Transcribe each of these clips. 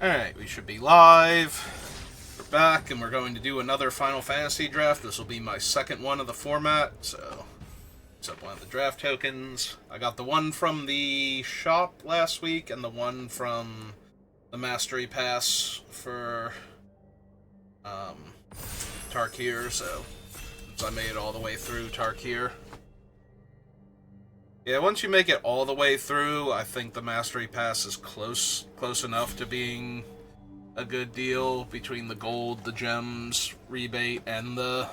Alright, we should be live. We're back, and we're going to do another Final Fantasy draft. This will be my second one of the format, so use up one of the draft tokens. I got the one from the shop last week, and the one from the Mastery Pass for Tarkir, so since I made it all the way through Tarkir. Yeah, once you make it all the way through, I think the Mastery Pass is close enough to being a good deal between the gold, the gems, rebate, and the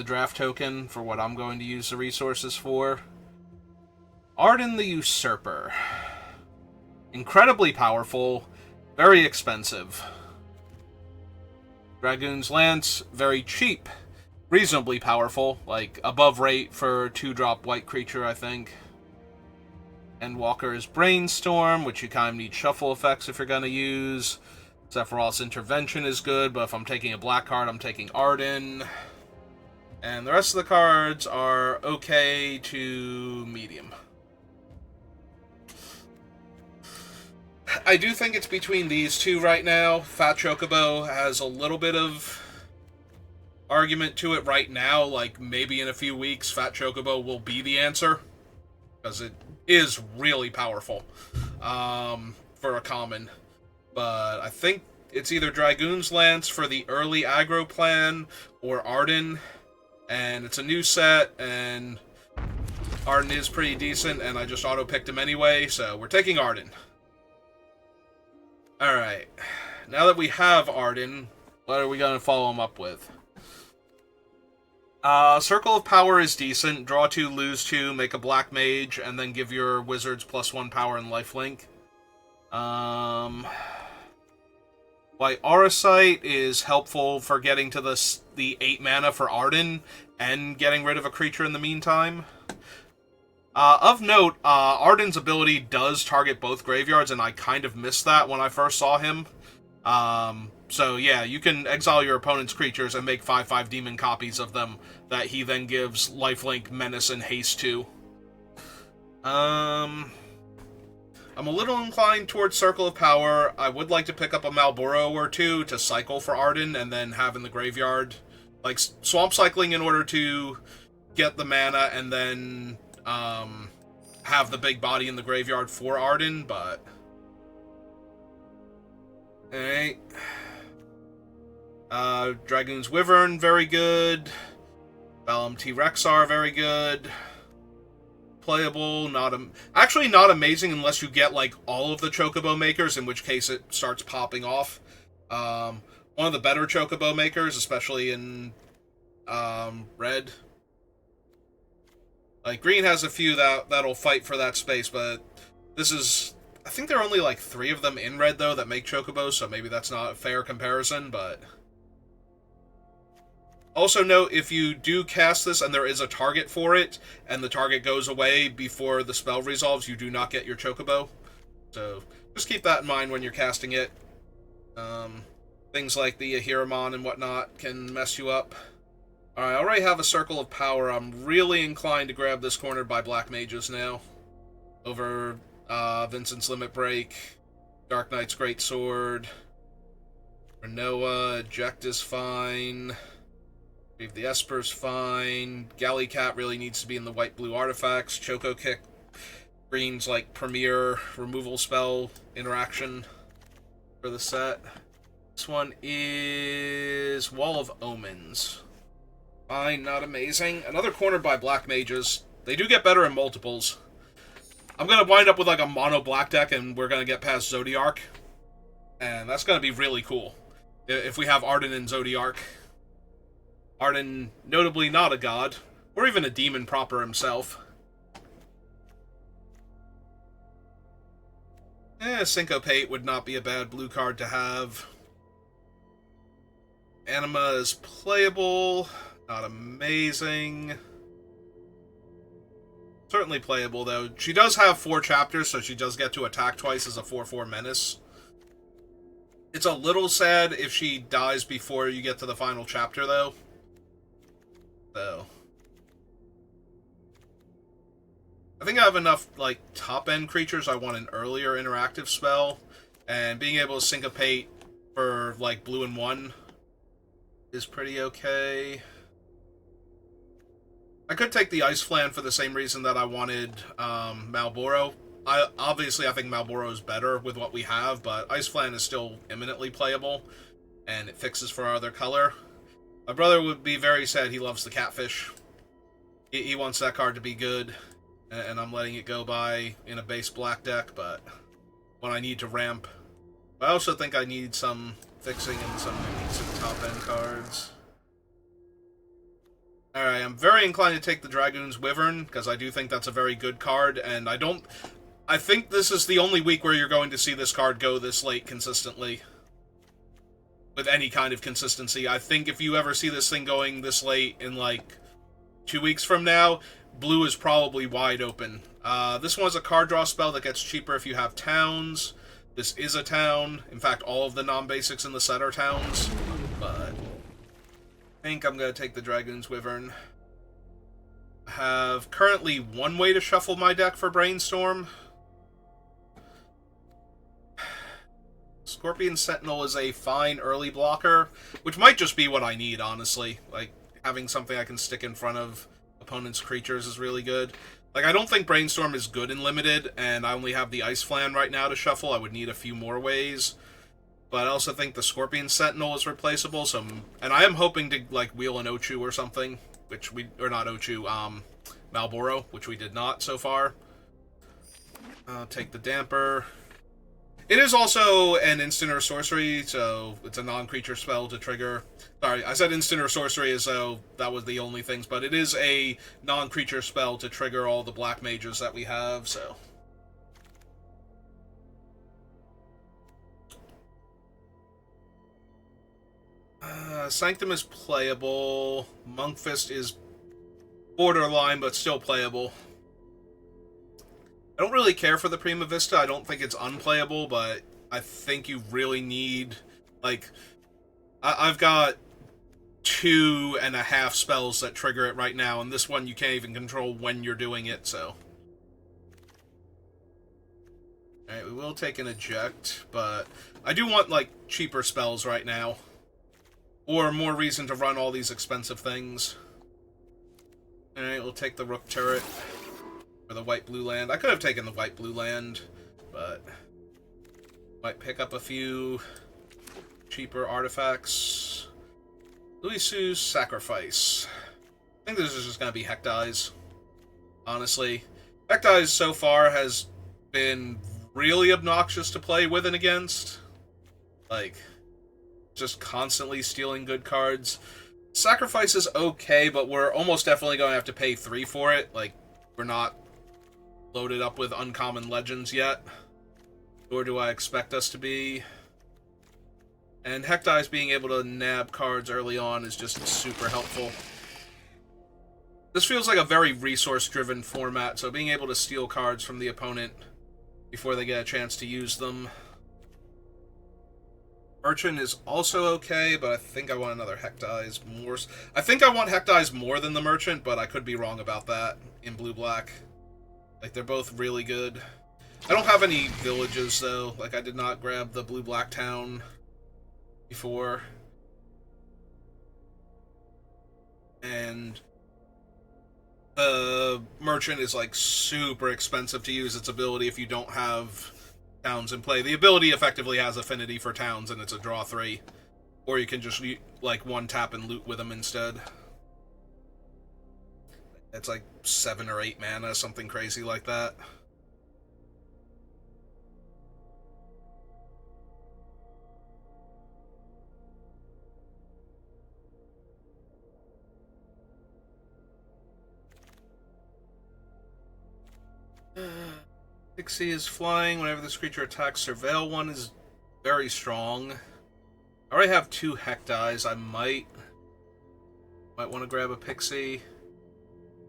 draft token for what I'm going to use the resources for. Arden the Usurper. Incredibly powerful, very expensive. Dragoon's Lance, very cheap. Reasonably powerful, like above rate for a 2-drop white creature, I think. Endwalker's Brainstorm, which you kind of need shuffle effects if you're going to use. Sephiroth's Intervention is good, but if I'm taking a black card, I'm taking Arden. And the rest of the cards are okay to medium. I do think it's between these two right now. Fat Chocobo has a little bit of argument to it right now, like maybe in a few weeks Fat Chocobo will be the answer, because it is really powerful for a common. But I think it's either Dragoon's Lance for the early aggro plan or Arden, and it's a new set, and Arden is pretty decent, and I just auto-picked him anyway, so we're taking Arden. Alright, now that we have Arden, what are we going to follow him up with? Circle of Power is decent. Draw 2, lose 2, make a black mage, and then give your wizards +1 power and lifelink. White Auracite is helpful for getting to the 8 mana for Arden, and getting rid of a creature in the meantime. Of note, Arden's ability does target both graveyards, and I kind of missed that when I first saw him. So yeah, you can exile your opponent's creatures and make 5/5 demon copies of them that he then gives lifelink, menace, and haste to. I'm a little inclined towards Circle of Power. I would like to pick up a Malboro or two to cycle for Arden and then have in the graveyard. Like, swamp cycling in order to get the mana and then have the big body in the graveyard for Arden, but alright. Dragoon's Wyvern, very good. Balam T-Rexar, very good. Playable, actually not amazing unless you get, like, all of the Chocobo makers, in which case it starts popping off. One of the better Chocobo makers, especially in, red. Like, green has a few that'll fight for that space, but this is... I think there are only, like, 3 of them in red, though, that make Chocobos, so maybe that's not a fair comparison, but... Also note, if you do cast this and there is a target for it, and the target goes away before the spell resolves, you do not get your Chocobo. So, just keep that in mind when you're casting it. Things like the Ahiramon and whatnot can mess you up. Alright, I already have a Circle of Power. I'm really inclined to grab this cornered by Black Mages now. Over Vincent's Limit Break, Dark Knight's Great Sword, Renoa, Eject is fine. Retrieve the Esper's fine. Galley Cat really needs to be in the white-blue artifacts. Choco Kick, green's like premier removal spell interaction for the set. This one is Wall of Omens. Fine, not amazing. Another cornered by Black Mages. They do get better in multiples. I'm going to wind up with like a mono black deck, and we're going to get past Zodiark. And that's going to be really cool if we have Arden and Zodiark. Arden, notably not a god, or even a demon proper himself. Syncopate would not be a bad blue card to have. Anima is playable, not amazing. Certainly playable, though. She does have 4 chapters, so she does get to attack twice as a 4/4 menace. It's a little sad if she dies before you get to the final chapter, though. So, I think I have enough, like, top-end creatures. I want an earlier interactive spell, And being able to syncopate for, like, blue and 1 is pretty okay. I could take the Ice Flan for the same reason that I wanted Malboro. Obviously, I think Malboro is better with what we have, but Ice Flan is still eminently playable, and it fixes for our other color. My brother would be very sad. He loves the Catfish. He wants that card to be good, and I'm letting it go by in a base black deck, but when I need to ramp. I also think I need some fixing and some top-end cards. Alright, I'm very inclined to take the Dragoon's Wyvern, because I do think that's a very good card, and I think this is the only week where you're going to see this card go this late consistently. With any kind of consistency. I think if you ever see this thing going this late in, like, 2 weeks from now, blue is probably wide open. This one has a card draw spell that gets cheaper if you have towns. This is a town. In fact, all of the non-basics in the set are towns. But I think I'm going to take the Dragoon's Wyvern. I have currently one way to shuffle my deck for Brainstorm. Scorpion Sentinel is a fine early blocker, which might just be what I need, honestly. Like, having something I can stick in front of opponents' creatures is really good. Like, I don't think Brainstorm is good in Limited, and I only have the Ice Flan right now to shuffle. I would need a few more ways. But I also think the Scorpion Sentinel is replaceable, and I am hoping to, like, wheel an Ochu or something, or not Ochu, Malboro, which we did not so far. I'll take the Damper. It is also an instant or sorcery, so it's a non-creature spell to trigger. Sorry, I said instant or sorcery as though that was the only things, but it is a non-creature spell to trigger all the black mages that we have, so. Sanctum is playable. Monkfist is borderline, but still playable. I don't really care for the Prima Vista. I don't think it's unplayable, but I think you really need, like, I've got 2.5 spells that trigger it right now, and this one you can't even control when you're doing it, so. Alright, we will take an eject, but I do want, like, cheaper spells right now. Or more reason to run all these expensive things. Alright, we'll take the Rook Turret. Or the white-blue land. I could have taken the white-blue land, but might pick up a few cheaper artifacts. Louisu's Sacrifice. I think this is just going to be Hecteyes, honestly. Hecteyes so far has been really obnoxious to play with and against. Like, just constantly stealing good cards. Sacrifice is okay, but we're almost definitely going to have to pay 3 for it. Like, we're not loaded up with uncommon legends yet, nor do I expect us to be. And Hecteyes being able to nab cards early on is just super helpful. This feels like a very resource-driven format, so being able to steal cards from the opponent before they get a chance to use them. Merchant is also okay, but I think I want another Hecteyes more. I think I want Hecteyes more than the Merchant, but I could be wrong about that in blue-black. Like, they're both really good. I don't have any villages, though. Like, I did not grab the blue-black town before. And the Merchant is, like, super expensive to use its ability if you don't have towns in play. The ability effectively has affinity for towns, and it's a draw 3. Or you can just, like, one tap and loot with them instead. It's like 7 or 8 mana, something crazy like that. Pixie is flying. Whenever this creature attacks, Surveil 1 is very strong. I already have 2 Hecteyes. I might want to grab a Pixie.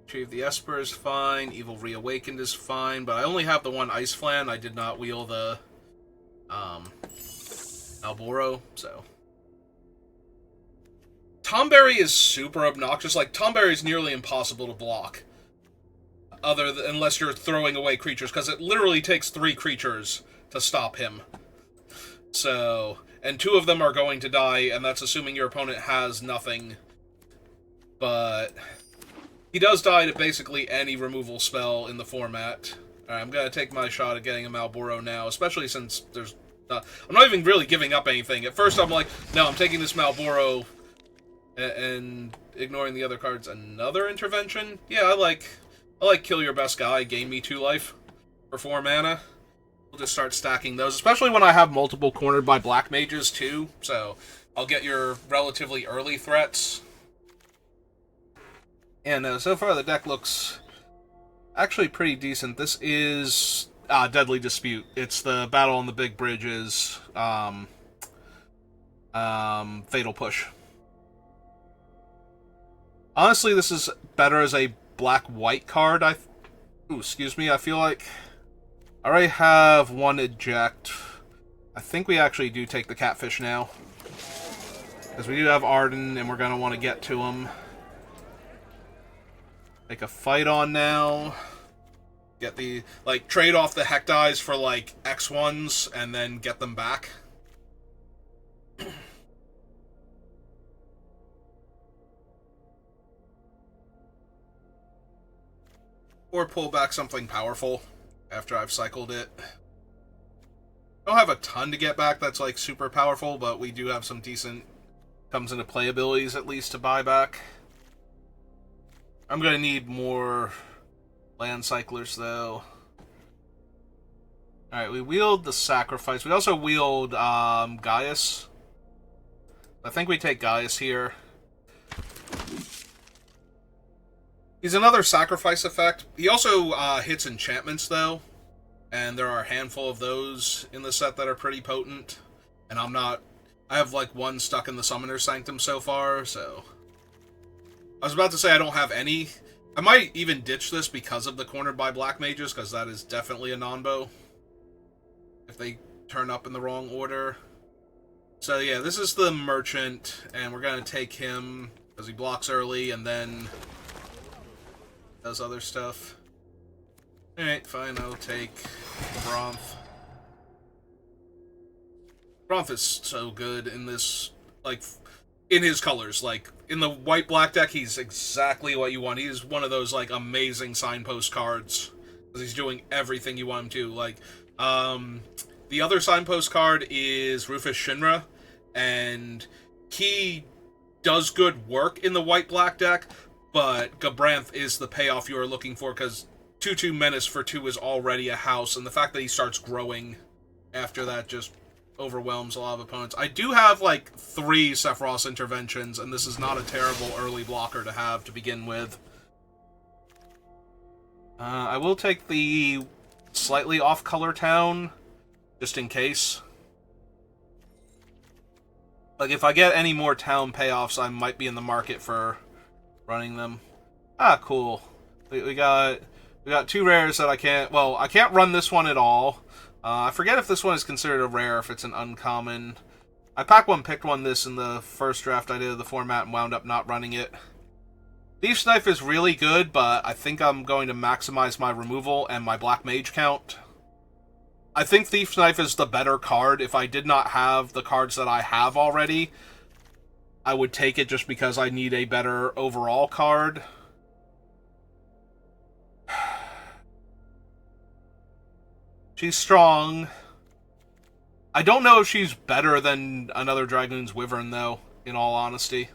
Retrieve the Esper is fine. Evil Reawakened is fine. But I only have the one Ice Flan. I did not wheel the Alboro, so. Tomberry is super obnoxious. Like, Tomberry is nearly impossible to block. Unless you're throwing away creatures, because it literally takes 3 creatures to stop him. So, and 2 of them are going to die, and that's assuming your opponent has nothing. But he does die to basically any removal spell in the format. Alright, I'm going to take my shot at getting a Malboro now, especially since there's... I'm not even really giving up anything. At first I'm like, no, I'm taking this Malboro and ignoring the other cards. Another intervention? Yeah, I like kill your best guy, gain me 2 life for 4 mana. We'll just start stacking those, especially when I have multiple cornered by black mages too, so I'll get your relatively early threats. And so far the deck looks actually pretty decent. This is Deadly Dispute. It's the Battle on the Big Bridges, Fatal Push. Honestly, this is better as a black-white card. Excuse me, I feel like I already have 1 eject. I think we actually do take the Catfish now, because we do have Arden, and we're going to want to get to him. Make a fight on now. Get the, like, trade off the Heck Dies for, like, X1s, and then get them back. Or pull back something powerful after I've cycled it. I don't have a ton to get back that's, like, super powerful, but we do have some decent comes into play abilities, at least, to buy back. I'm going to need more land cyclers, though. Alright, we wield the Sacrifice. We also wield Gaius. I think we take Gaius here. He's another Sacrifice effect. He also hits enchantments, though. And there are a handful of those in the set that are pretty potent. And I have, like, 1 stuck in the Summoner's Sanctum so far, so... I was about to say I don't have any. I might even ditch this because of the Cornered by Black Mages, because that is definitely a non-bow. If they turn up in the wrong order. So yeah, this is the Merchant, and we're going to take him, because he blocks early, and then does other stuff. Alright, fine, I'll take Bronth. Bronth is so good in this, like... in his colors, like, in the white-black deck, he's exactly what you want. He's one of those, like, amazing signpost cards. Because he's doing everything you want him to. Like, the other signpost card is Rufus Shinra, and he does good work in the white-black deck, but Gabranth is the payoff you are looking for, because 2/2 Menace for 2 is already a house, and the fact that he starts growing after that just overwhelms a lot of opponents. I do have, like, 3 Sephiroth interventions, and this is not a terrible early blocker to have to begin with. I will take the slightly off-color town, just in case. Like, if I get any more town payoffs, I might be in the market for running them. Ah, cool. We got 2 rares that I can't... Well, I can't run this one at all. I forget if this one is considered a rare, if it's an uncommon. I pack one, picked one this in the first draft I did of the format and wound up not running it. Thief's Knife is really good, but I think I'm going to maximize my removal and my Black Mage count. I think Thief's Knife is the better card. If I did not have the cards that I have already, I would take it just because I need a better overall card. She's strong. I don't know if she's better than another Dragoon's Wyvern, though, in all honesty.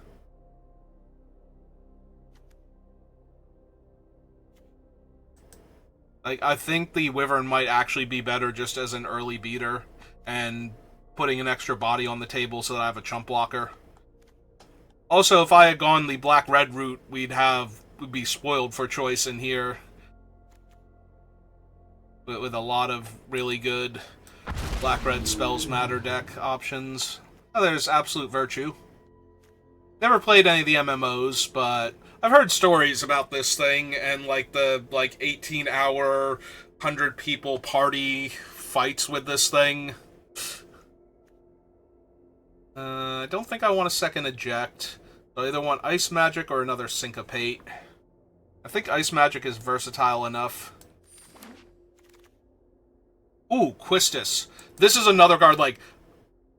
Like, I think the Wyvern might actually be better just as an early beater, and putting an extra body on the table so that I have a chump blocker. Also, if I had gone the black-red route, we'd be spoiled for choice in here. With a lot of really good black-red Spells Matter deck options. Oh, there's Absolute Virtue. Never played any of the MMOs, but I've heard stories about this thing and like the 18-hour 100-people party fights with this thing. I don't think I want a second eject. I either want Ice Magic or another Syncopate. I think Ice Magic is versatile enough. Ooh, Quistis. This is another card, like,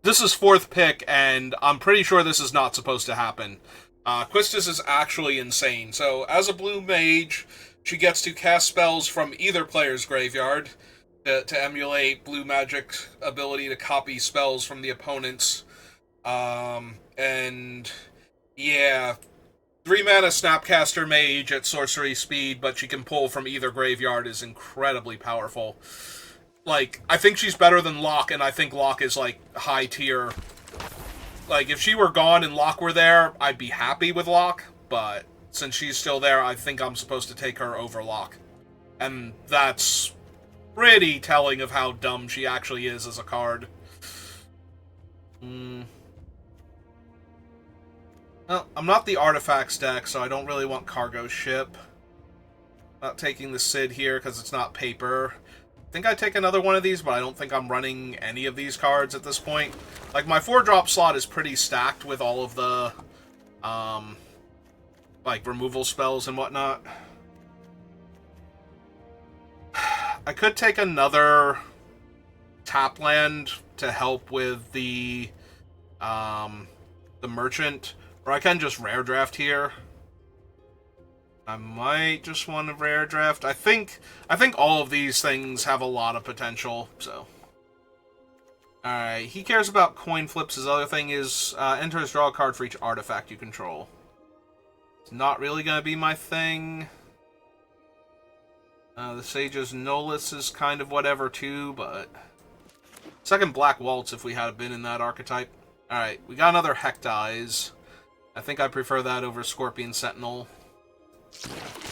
this is 4th pick, and I'm pretty sure this is not supposed to happen. Quistis is actually insane. So, as a blue mage, she gets to cast spells from either player's graveyard to emulate blue magic's ability to copy spells from the opponent's. And yeah, 3-mana Snapcaster Mage at sorcery speed, but she can pull from either graveyard is incredibly powerful. Like, I think she's better than Locke, and I think Locke is, like, high tier. Like, if she were gone and Locke were there, I'd be happy with Locke, but since she's still there, I think I'm supposed to take her over Locke. And that's pretty telling of how dumb she actually is as a card. Well, I'm not the artifacts deck, so I don't really want cargo ship. Not taking the Sid here because it's not paper. I think I'd take another one of these, but I don't think I'm running any of these cards at this point. Like, my 4-drop slot is pretty stacked with all of the, like, removal spells and whatnot. I could take another tap land to help with the merchant, or I can just rare draft here. I might just want to rare draft. I think all of these things have a lot of potential, so. Alright, he cares about coin flips. His other thing is enters draw a card for each artifact you control. It's not really going to be my thing. The Sage's Nolus is kind of whatever too, but... Second Black Waltz if we had been in that archetype. Alright, we got another Hectize. I think I prefer that over Scorpion Sentinel.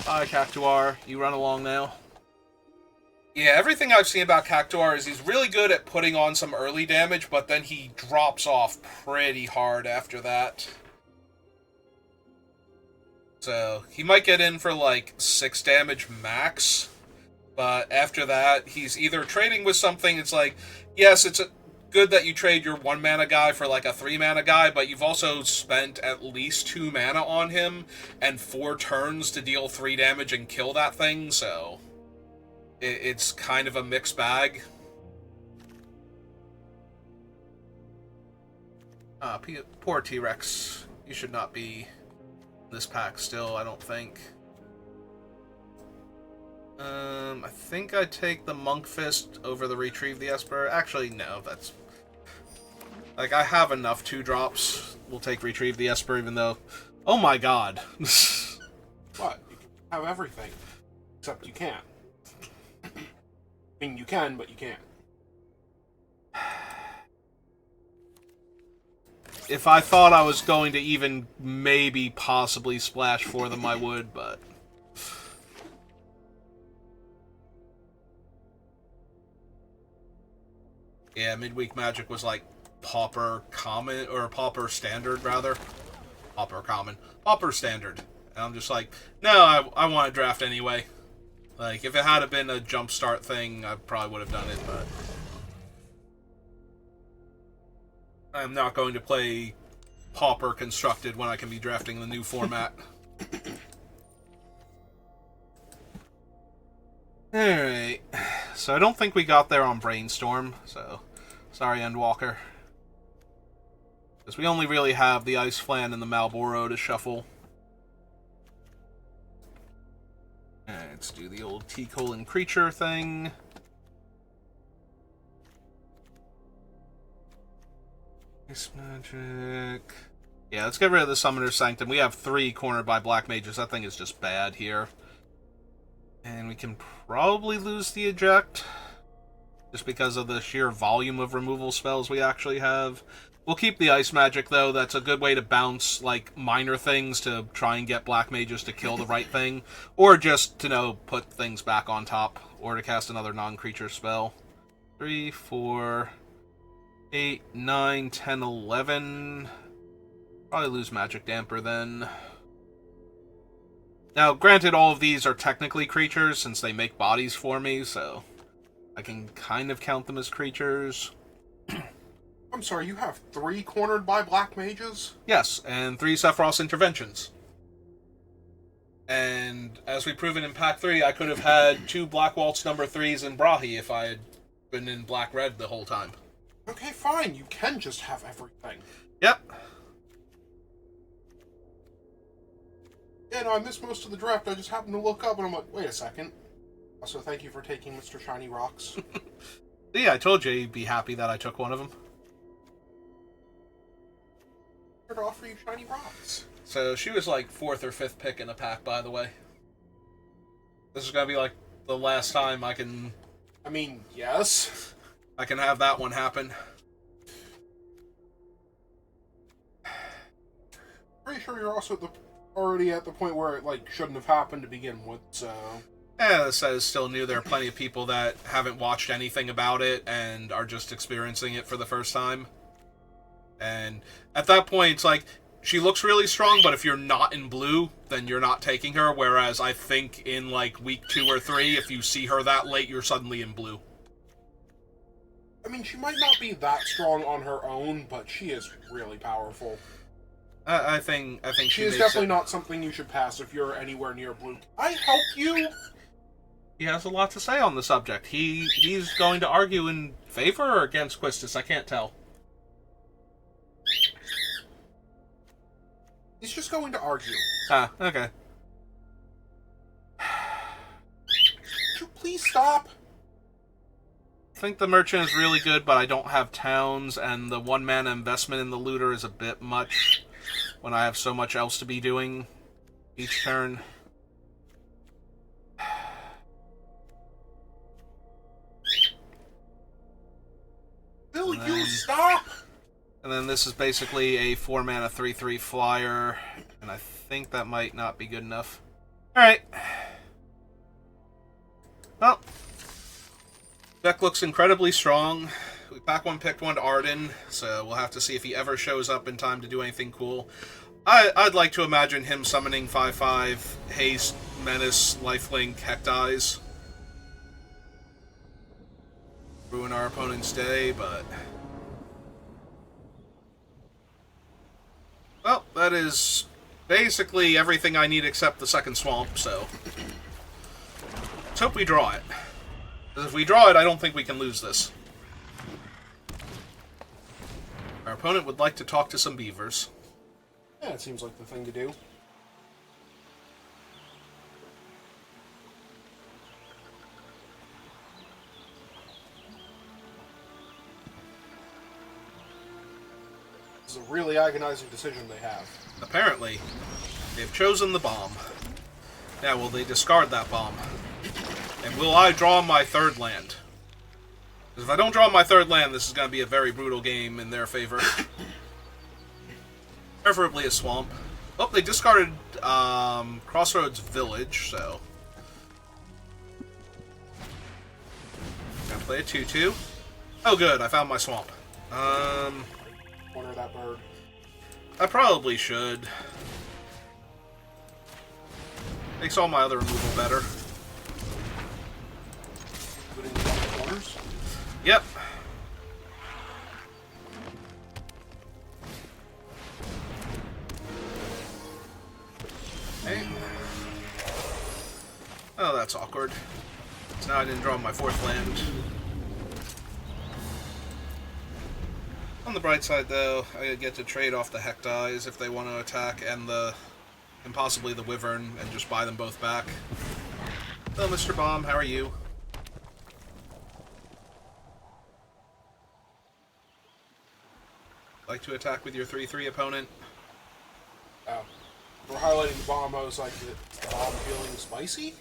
Bye, Cactuar. You run along now. Yeah, everything I've seen about Cactuar is he's really good at putting on some early damage, but then he drops off pretty hard after that. So, he might get in for like 6 damage max, but after that, he's either trading with something, it's like, yes, it's good that you trade your 1-mana guy for like a 3-mana guy, but you've also spent at least 2 mana on him and 4 turns to deal 3 damage and kill that thing, so it's kind of a mixed bag. Poor T-Rex. You should not be in this pack still, I don't think. I think I'd take the Monk Fist over the Retrieve the Esper. Actually, no, that's... Like, I have enough 2-drops. We'll take Retrieve the Esper, even though... Oh my god. What? You can have everything. Except you can't. I mean, you can, but you can't. If I thought I was going to even maybe possibly splash for them, I would, but... Yeah, Midweek Magic was like Pauper Common, or Pauper Standard, rather. Pauper Common. Pauper Standard. And I'm just like, no, I want to draft anyway. Like, if it had been a jumpstart thing, I probably would have done it, but... I'm not going to play Pauper Constructed when I can be drafting the new format. Alright. So I don't think we got there on Brainstorm, so... Sorry, Endwalker. Because we only really have the Ice Flan and the Malboro to shuffle. Alright, let's do the old T-colon creature thing. Ice Magic... Yeah, let's get rid of the Summoner's Sanctum. We have 3 cornered by Black Mages. That thing is just bad here. And we can probably lose the Eject, just because of the sheer volume of removal spells we actually have. We'll keep the Ice Magic, though. That's a good way to bounce, like, minor things to try and get Black Mages to kill the right thing. Or just to, put things back on top. Or to cast another non-creature spell. 3, 4, 8, 9, 10, 11... Probably lose Magic Damper, then. Now, granted, all of these are technically creatures, since they make bodies for me, so I can kind of count them as creatures. I'm sorry, you have 3 cornered by Black Mages? Yes, and 3 Sephiroth Interventions. And, as we've proven in Pack 3, I could have had 2 Black Waltz number 3s in Brahi if I had been in Black-Red the whole time. Okay, fine. You can just have everything. Yep. Yeah, no, I missed most of the draft. I just happened to look up and I'm like, wait a second. Also, thank you for taking Mr. Shiny Rocks. Yeah, I told you you'd be happy that I took one of them. I'm here to offer you Shiny Rocks. So she was like 4th or 5th pick in the pack, by the way. This is gonna be like the last time I can I mean, yes. have that one happen. Pretty sure you're also already at the point where it like shouldn't have happened to begin with, so... Yeah, this is still new. There are plenty of people that haven't watched anything about it and are just experiencing it for the first time. And at that point, it's like, she looks really strong, but if you're not in blue, then you're not taking her. Whereas I think in like week 2 or 3, if you see her that late, you're suddenly in blue. I mean, she might not be that strong on her own, but she is really powerful. I think she is definitely not something you should pass if you're anywhere near blue. I help you. He has a lot to say on the subject. He's going to argue in favor or against Quistis. I can't tell. He's just going to argue. Ah, okay. Could you please stop? I think the merchant is really good, but I don't have towns, and the 1-mana investment in the looter is a bit much when I have so much else to be doing each turn. Will you stop? And then this is basically a 4-mana 3/3 flyer, and I think that might not be good enough. Alright. Well, deck looks incredibly strong. We pack one, picked one to Arden, so we'll have to see if he ever shows up in time to do anything cool. I'd like to imagine him summoning 5/5, Haste, Menace, Lifelink, Hectize. Ruin our opponent's day, but... Well, that is basically everything I need except the second swamp, so... Let's hope we draw it. Because if we draw it, I don't think we can lose this. Our opponent would like to talk to some beavers. Yeah, it seems like the thing to do. It's a really agonizing decision they have. Apparently, they've chosen the bomb. Now, will they discard that bomb? And will I draw my 3rd land? Because if I don't draw my 3rd land, this is going to be a very brutal game in their favor. Preferably a swamp. Oh, they discarded Crossroads Village, so... Gonna play a 2/2. Oh, good, I found my swamp. Corner that bird. I probably should. Makes all my other removal better. Put in the corners? Yep. Okay. Oh, that's awkward. So now I didn't draw my 4th land. On the bright side, though, I get to trade off the Hectize if they want to attack, and possibly the Wyvern, and just buy them both back. Hello, Mr. Bomb. How are you? Like to attack with your 3/3 opponent? Oh. We're highlighting the bomb. I was like, is the bomb feeling spicy?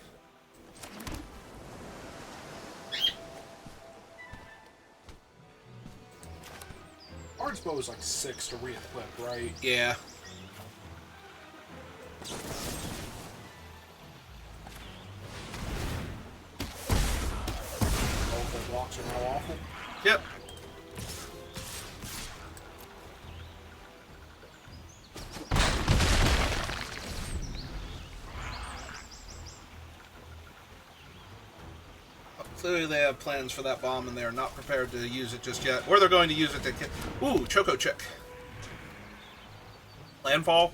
Bard's bow is like 6 to re-equip, right? Yeah. Both their blocks are now awful. Yep. Clearly they have plans for that bomb and they're not prepared to use it just yet. Or they're going to use it to... Ooh, Choco Chick. Landfall.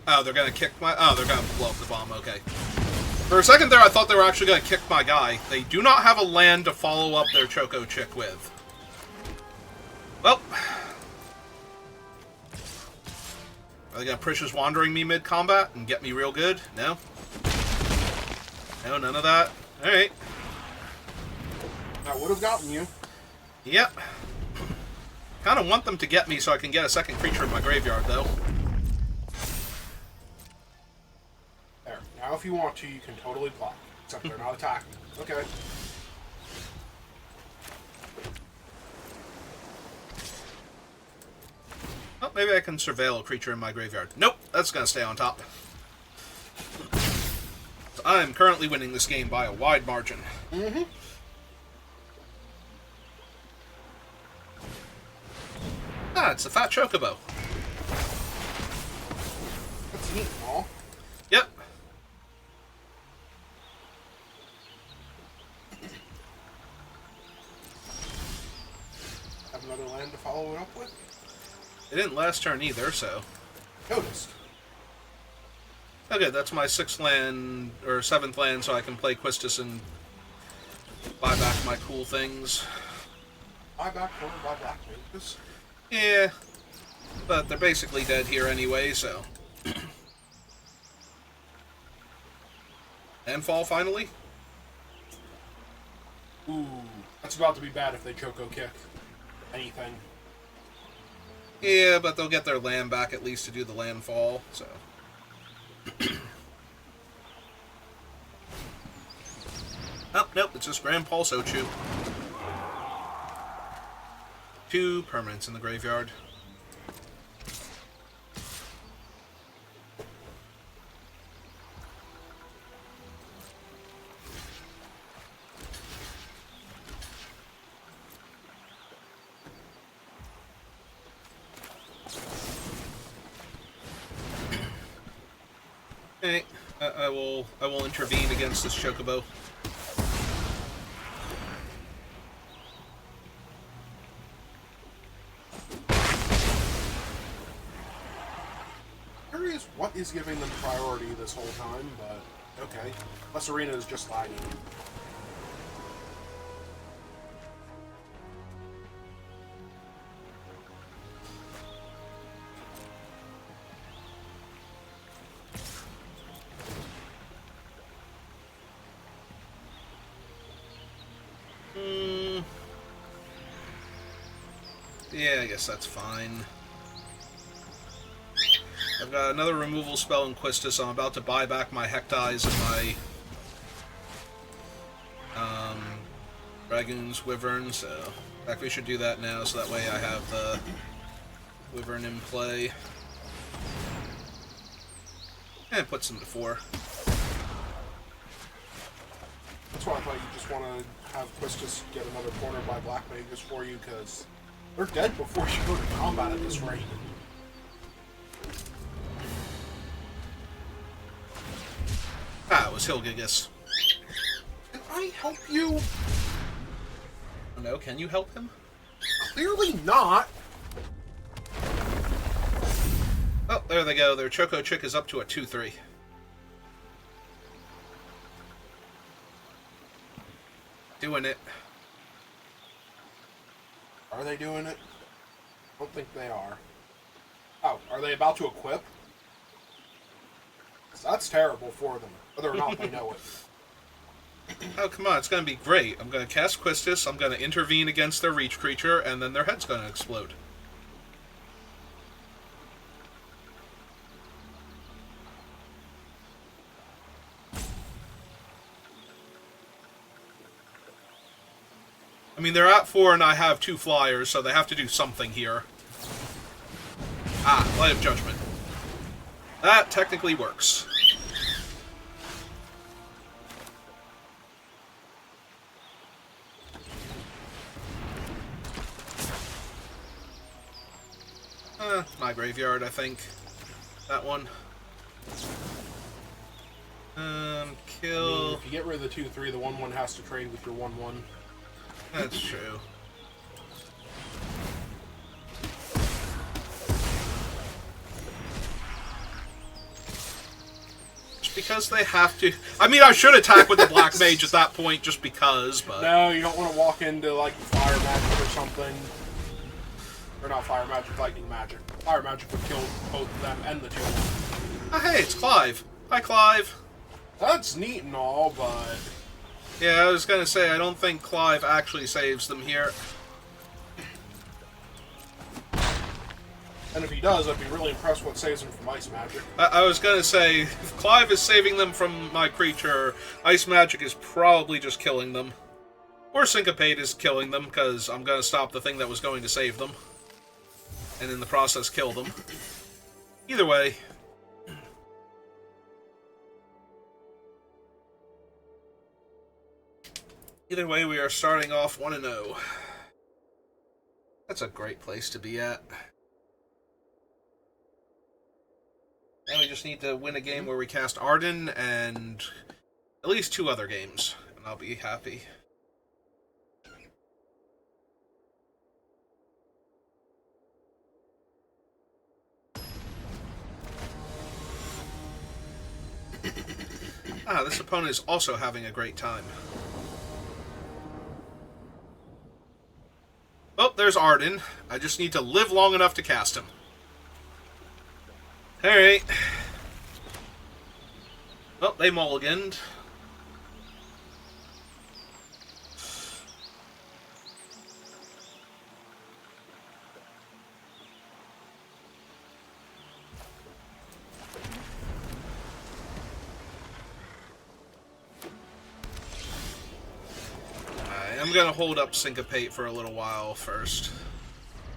Oh, they're going to kick my... Oh, they're going to blow up the bomb. Okay. For a second there, I thought they were actually going to kick my guy. They do not have a land to follow up their Choco Chick with. Well. Are they going to Precious Wandering me mid-combat and get me real good? No? No, none of that? Alright. That would have gotten you. Yep. Kind of want them to get me so I can get a second creature in my graveyard, though. There. Now if you want to, you can totally block. Except they're not attacking. Okay. Oh, maybe I can surveil a creature in my graveyard. Nope, that's going to stay on top. So I'm currently winning this game by a wide margin. Mm-hmm. Ah, it's a fat chocobo. That's neat, Paul. Yep. Have another land to follow it up with? It didn't last turn either, so... Noticed. Okay, that's my 6th land, or 7th land, so I can play Quistis and buy back my cool things. Buy back Magus? Yeah, but they're basically dead here anyway, so... Landfall, finally? Ooh, that's about to be bad if they Choco Kick anything. Yeah, but they'll get their land back at least to do the landfall, so... Oh, nope, it's just Grand Pulso Chew. 2 permanents in the graveyard. Okay, I will intervene against this Chocobo. Curious what is giving them priority this whole time, but okay. Plus Arena is just lagging. Yeah, I guess that's fine. I've got another removal spell in Quistis, so I'm about to buy back my Hectize and my Dragoon's Wyvern, so in fact we should do that now, so that way I have the Wyvern in play. And it puts them to 4. That's why I thought you just want to have Quistis get another corner by Black Magus for you, because they're dead before you go to combat at this rate. Ah, it was Hilgigus. Can I help you? Oh no, can you help him? Clearly not. Oh, there they go. Their Choco Chick is up to a 2-3. Doing it. Are they doing it? I don't think they are. Oh, are they about to equip? 'Cause that's terrible for them, whether or not they know it. Oh, come on, it's going to be great. I'm going to cast Quistis, I'm going to intervene against their reach creature, and then their head's going to explode. I mean, they're at 4 and I have 2 flyers, so they have to do something here. Ah, Light of Judgment. That technically works. My graveyard, I think. That one. Kill... If you get rid of the 2/3, the 1/1 has to trade with your 1/1. That's true. Because they have to. I mean, I should attack with the Black Mage at that point just because, but... No, you don't want to walk into, like, Fire Magic or something. Or not Fire Magic, Lightning Magic. Fire Magic would kill both of them and the 2-1. Oh, hey, it's Clive. Hi, Clive. That's neat and all, but... Yeah, I was gonna say, I don't think Clive actually saves them here. And if he does, I'd be really impressed what saves him from Ice Magic. I was gonna say, if Clive is saving them from my creature, Ice Magic is probably just killing them. Or Syncopate is killing them, because I'm gonna stop the thing that was going to save them. And in the process, kill them. Either way. Either way, we are starting off 1-0. That's a great place to be at. Now we just need to win a game where we cast Arden and at least 2 other games, and I'll be happy. This opponent is also having a great time. Oh, there's Arden. I just need to live long enough to cast him. Alright. Oh, they mulliganed. I'm gonna hold up Syncopate for a little while first.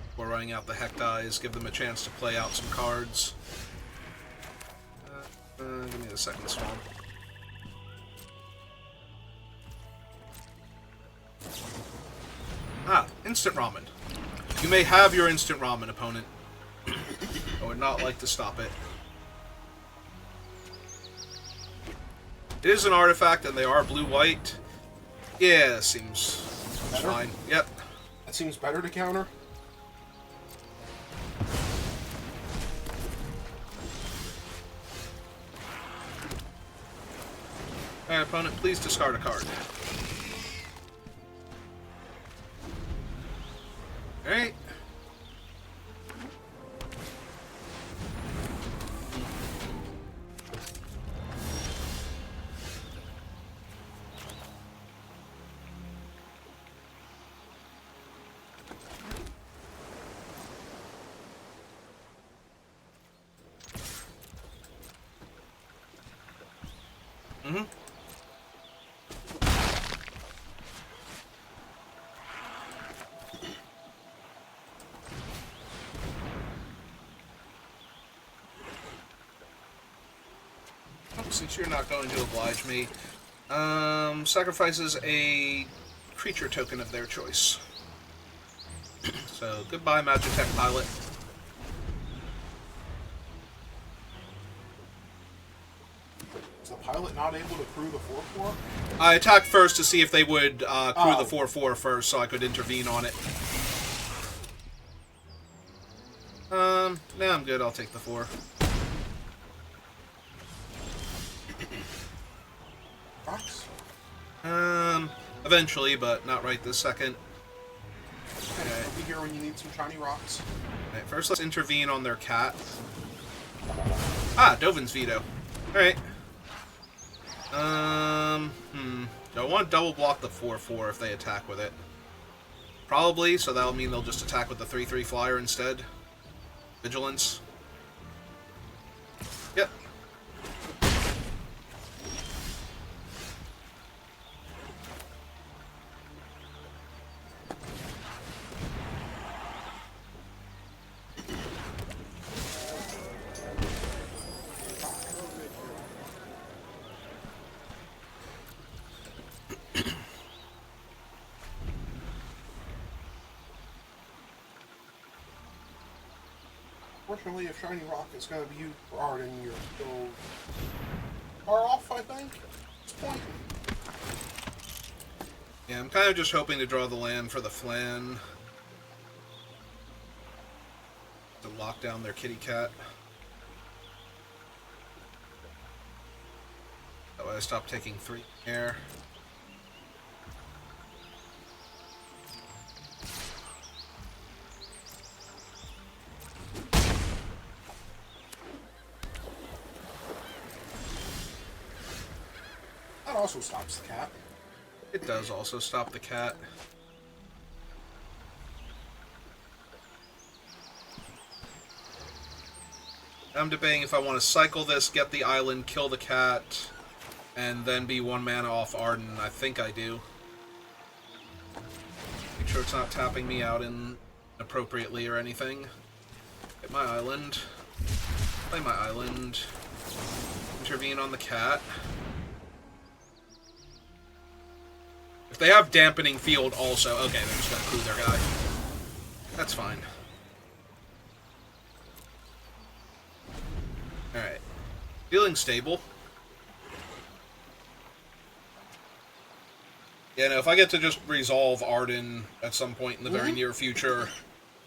Before running out the Heck Dies, give them a chance to play out some cards. Give me the second Swamp. Instant Ramen. You may have your Instant Ramen, opponent. I would not like to stop it. It is an artifact, and they are blue-white. Yeah, seems fine. Yep. That seems better to counter. Alright, opponent, please discard a card. Alright. Mm-hmm. Since you're not going to oblige me, sacrifices a creature token of their choice. So, goodbye, Magitech Pilot. Is the pilot not able to crew the 4/4? I attacked first to see if they would crew the 4/4 first, so I could intervene on it. Nah, I'm good. I'll take the 4. Rocks? Eventually, but not right this second. Okay, I'll be here when you need some shiny rocks. Alright, first let's intervene on their cat. Dovin's Veto. Alright. Do I want to double block the 4/4 if they attack with it? Probably, so that'll mean they'll just attack with the 3/3 flyer instead. Vigilance. Yep. Fortunately, if Shiny Rock is going to be used for Arden, you're still far off, I think, at this point. Yeah, I'm kind of just hoping to draw the land for the Flan. To lock down their kitty cat. stop taking 3 here. That also stops the cat. It does also stop the cat. I'm debating if I want to cycle this, get the island, kill the cat, and then be 1 mana off Arden. I think I do. Make sure it's not tapping me out inappropriately or anything. Get my island. Play my island. Intervene on the cat. If they have Dampening Field also... Okay, they're just going to clue their guy. That's fine. Alright. Feeling stable. Yeah, no, if I get to just resolve Arden at some point in the very near future,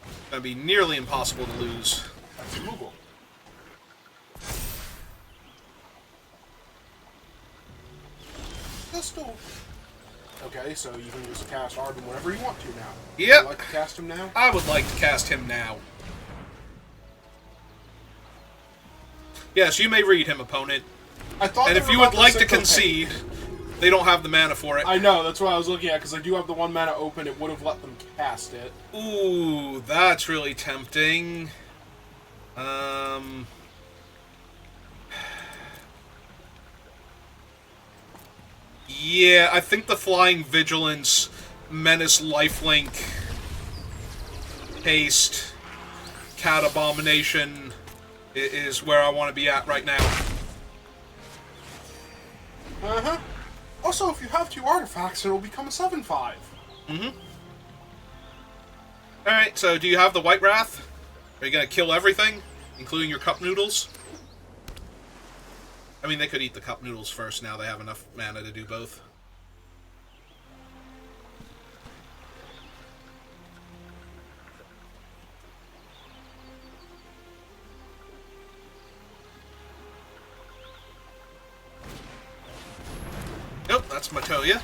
it's going to be nearly impossible to lose. That's Moogle. Pistol. Okay, so you can just cast Arden whenever you want to now. Yep. Would you like to cast him now? I would like to cast him now. Yes, you may read him, opponent. I thought. And if you would like to concede, they don't have the mana for it. I know, that's what I was looking at, because I do have the 1 mana open, it would have let them cast it. Ooh, that's really tempting. Yeah, I think the Flying Vigilance, Menace Lifelink, Haste, Cat Abomination is where I want to be at right now. Uh-huh. Also, if you have 2 artifacts, it'll become a 7/5. Mm-hmm. Alright, so do you have the White Wrath? Are you going to kill everything, including your cup noodles? I mean, they could eat the cup noodles first, now they have enough mana to do both. Nope, that's Matoya.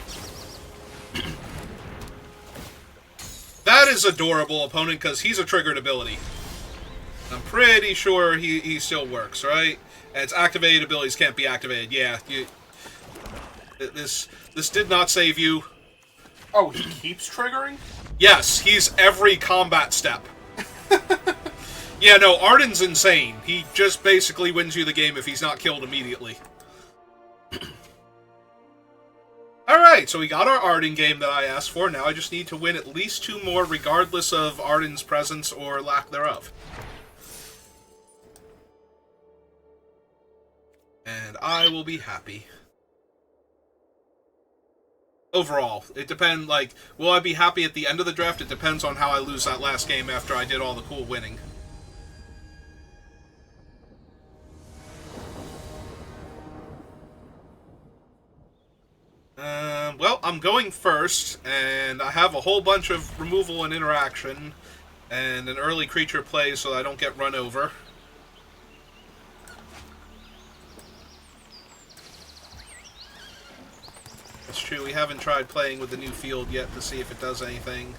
That is adorable, opponent, because he's a triggered ability. I'm pretty sure he still works, right? And its activated abilities can't be activated. Yeah, this did not save you. Oh, he keeps triggering? Yes, he's every combat step. Yeah, no, Arden's insane. He just basically wins you the game if he's not killed immediately. Alright, so we got our Arden game that I asked for. Now I just need to win at least 2 more, regardless of Arden's presence or lack thereof. And I will be happy. Overall, it depends, like, will I be happy at the end of the draft? It depends on how I lose that last game after I did all the cool winning. Well, I'm going first, and I have a whole bunch of removal and interaction, and an early creature play so I don't get run over. It's true, we haven't tried playing with the new field yet to see if it does anything.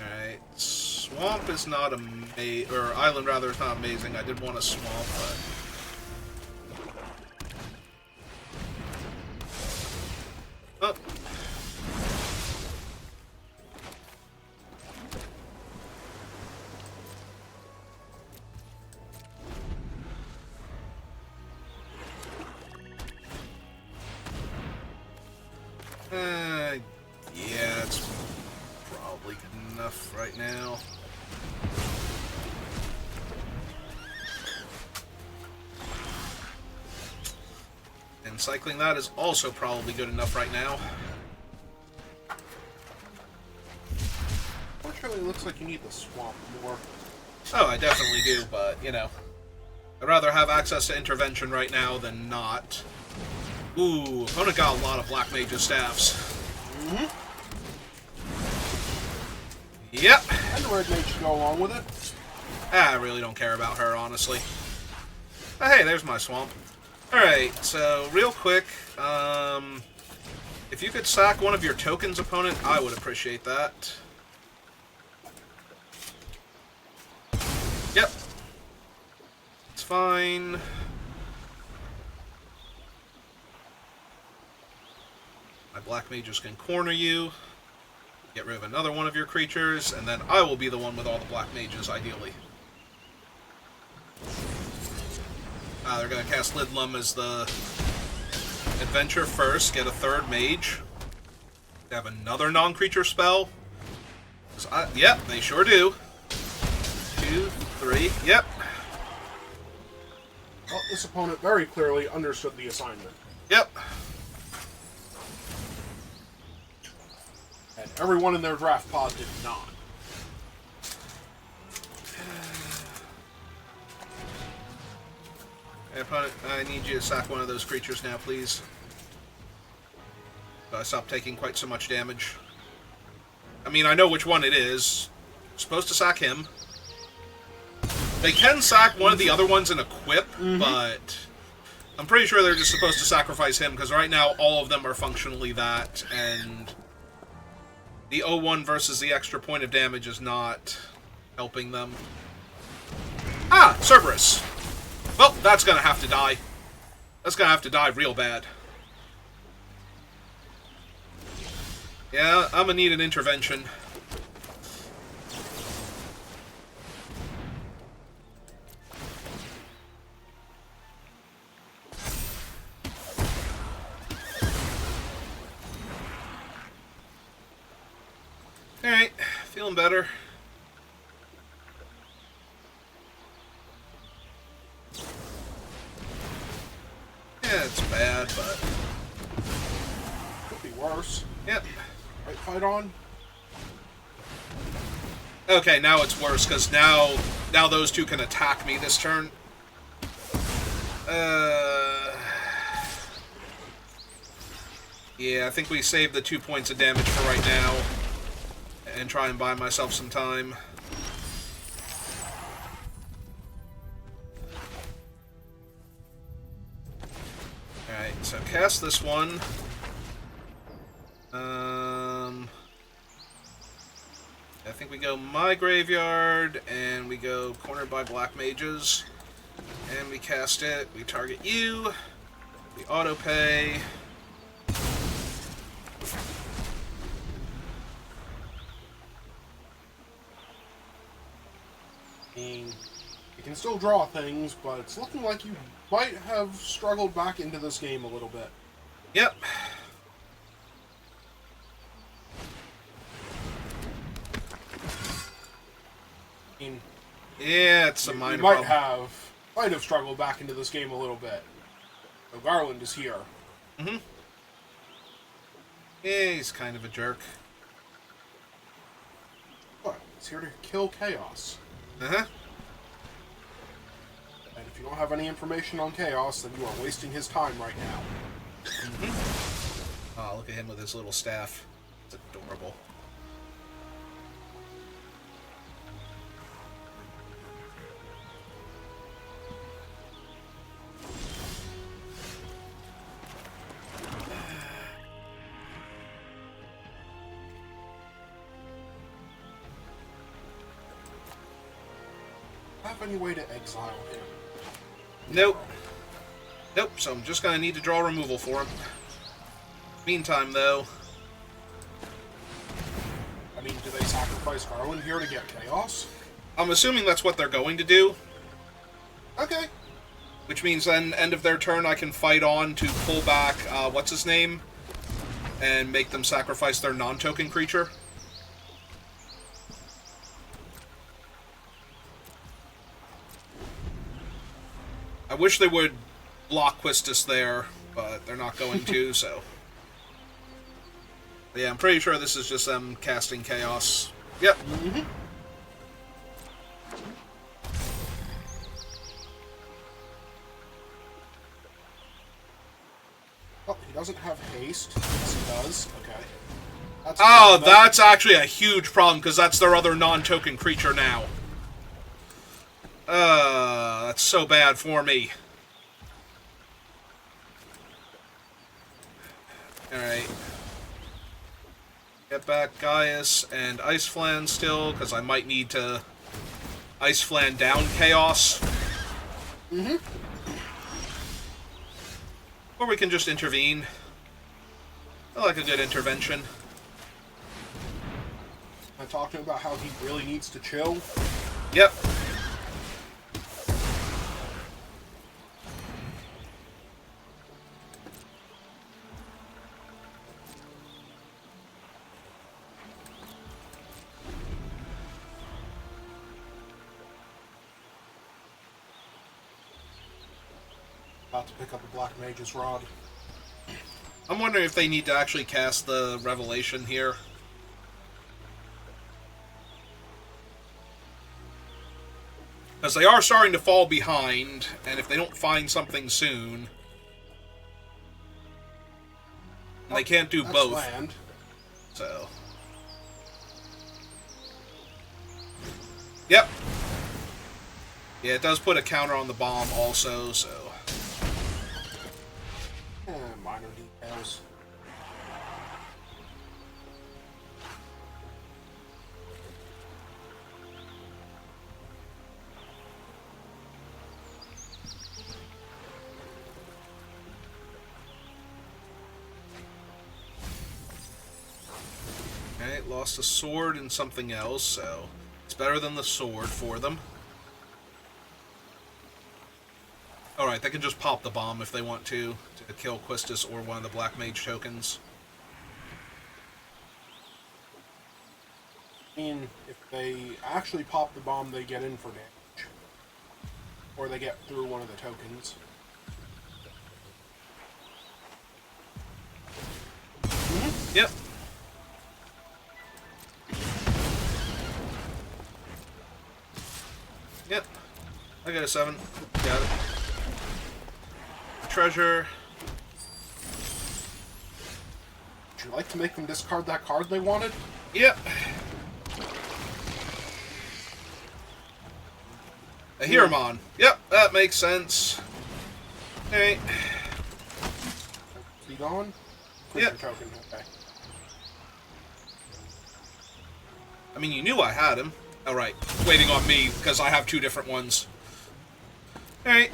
Alright, Swamp is not amazing, or Island rather is not amazing. I did want a Swamp, but... Oh. Yeah, it's probably good enough right now. And cycling that is also probably good enough right now. Fortunately, it looks like you need the swamp more. Oh, I definitely do, but, you know. I'd rather have access to intervention right now than not. Ooh, opponent got a lot of Black Mage's staffs. Mm-hmm. Yep. And the red mage should go along with it. I really don't care about her, honestly. Oh, hey, there's my swamp. Alright, so real quick, if you could sack one of your tokens, opponent, I would appreciate that. Yep. It's fine. My black mages can corner you. Get rid of another one of your creatures, and then I will be the one with all the black mages, ideally. They're going to cast Lidlum as the adventure first, get a third mage. They have another non-creature spell. Yep, they sure do. 2, 3, yep. Well, this opponent very clearly understood the assignment. Yep. And everyone in their draft pod did not. Hey, opponent, I need you to sack one of those creatures now, please. So I stop taking quite so much damage. I mean, I know which one it is. Supposed to sack him. They can sack one of the other ones and equip, but I'm pretty sure they're just supposed to sacrifice him, because right now all of them are functionally that, and the 0-1 versus the extra point of damage is not helping them. Ah! Cerberus! Well, that's gonna have to die. That's gonna have to die real bad. Yeah, I'm gonna need an intervention. Alright, feeling better. Yeah, it's bad, but Could be worse. yep. Right, fight on. Okay, now it's worse, because now those two can attack me this turn. Yeah, I think we save the 2 points of damage for right now, and try and buy myself some time. Alright, so cast this one. I think we go my graveyard, and we go cornered by black mages. And we cast it, we target you, we auto-pay. You can still draw things, but it's looking like you might have struggled back into this game a little bit. Yep. Yeah, it's a minor You problem. might have struggled back into this game a little bit. So Garland is here. Mm-hmm. Yeah, he's kind of a jerk. What? He's here to kill Chaos. Uh-huh. And if you don't have any information on Chaos, then you are wasting his time right now. Mm-hmm. Oh, look at him with his little staff. It's adorable. Have any way to exile him? Nope. Nope, so I'm just gonna need to draw removal for him. Meantime, though... I mean, do they sacrifice Garland here to get Chaos? I'm assuming that's what they're going to do. Okay. Which means then, end of their turn, I can fight on to pull back, what's his name? And make them sacrifice their non-token creature. I wish they would block Quistis there, but they're not going to, so... But yeah, I'm pretty sure this is just them casting Chaos. Yep. Mm-hmm. Oh, he doesn't have haste. Yes, he does. Okay. That's actually a huge problem, because that's their other non-token creature now. That's so bad for me. Alright. Get back Gaius and Ice Flan still, because I might need to Ice Flan down Chaos. Mm-hmm. Or we can just intervene. I like a good intervention. I talked to him about how he really needs to chill. Yep. About to pick up a Black Mage's Rod. I'm wondering if they need to actually cast the Revelation here. Because they are starting to fall behind, and if they don't find something soon... And they can't do both. Land. So... Yep. Yeah, it does put a counter on the bomb also, so... Minor details. Okay, lost a sword and something else, so it's better than the sword for them. Alright, they can just pop the bomb if they want to kill Quistis or one of the Black Mage tokens. I mean, if they actually pop the bomb, they get in for damage. Or they get through one of the tokens. Mm-hmm. Yep. Yep. I got a 7. Got it. Treasure. Would you like to make them discard that card they wanted? Yep. A Hiramon. Yep, that makes sense. Alright. Is he gone? Yep. Token. Okay. I mean, you knew I had him. Alright, waiting on me, because I have 2 different ones. Alright.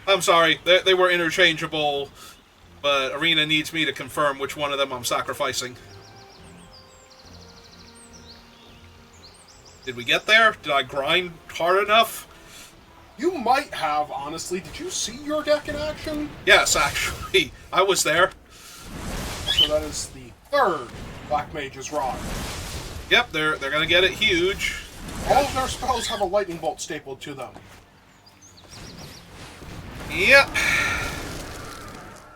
I'm sorry, they were interchangeable, but Arena needs me to confirm which one of them I'm sacrificing. Did we get there? Did I grind hard enough? You might have, honestly. Did you see your deck in action? Yes, actually. I was there. So that is the 3rd Black Mage's Rod. Yep, they're gonna get it huge. All of their spells have a lightning bolt stapled to them. Yep.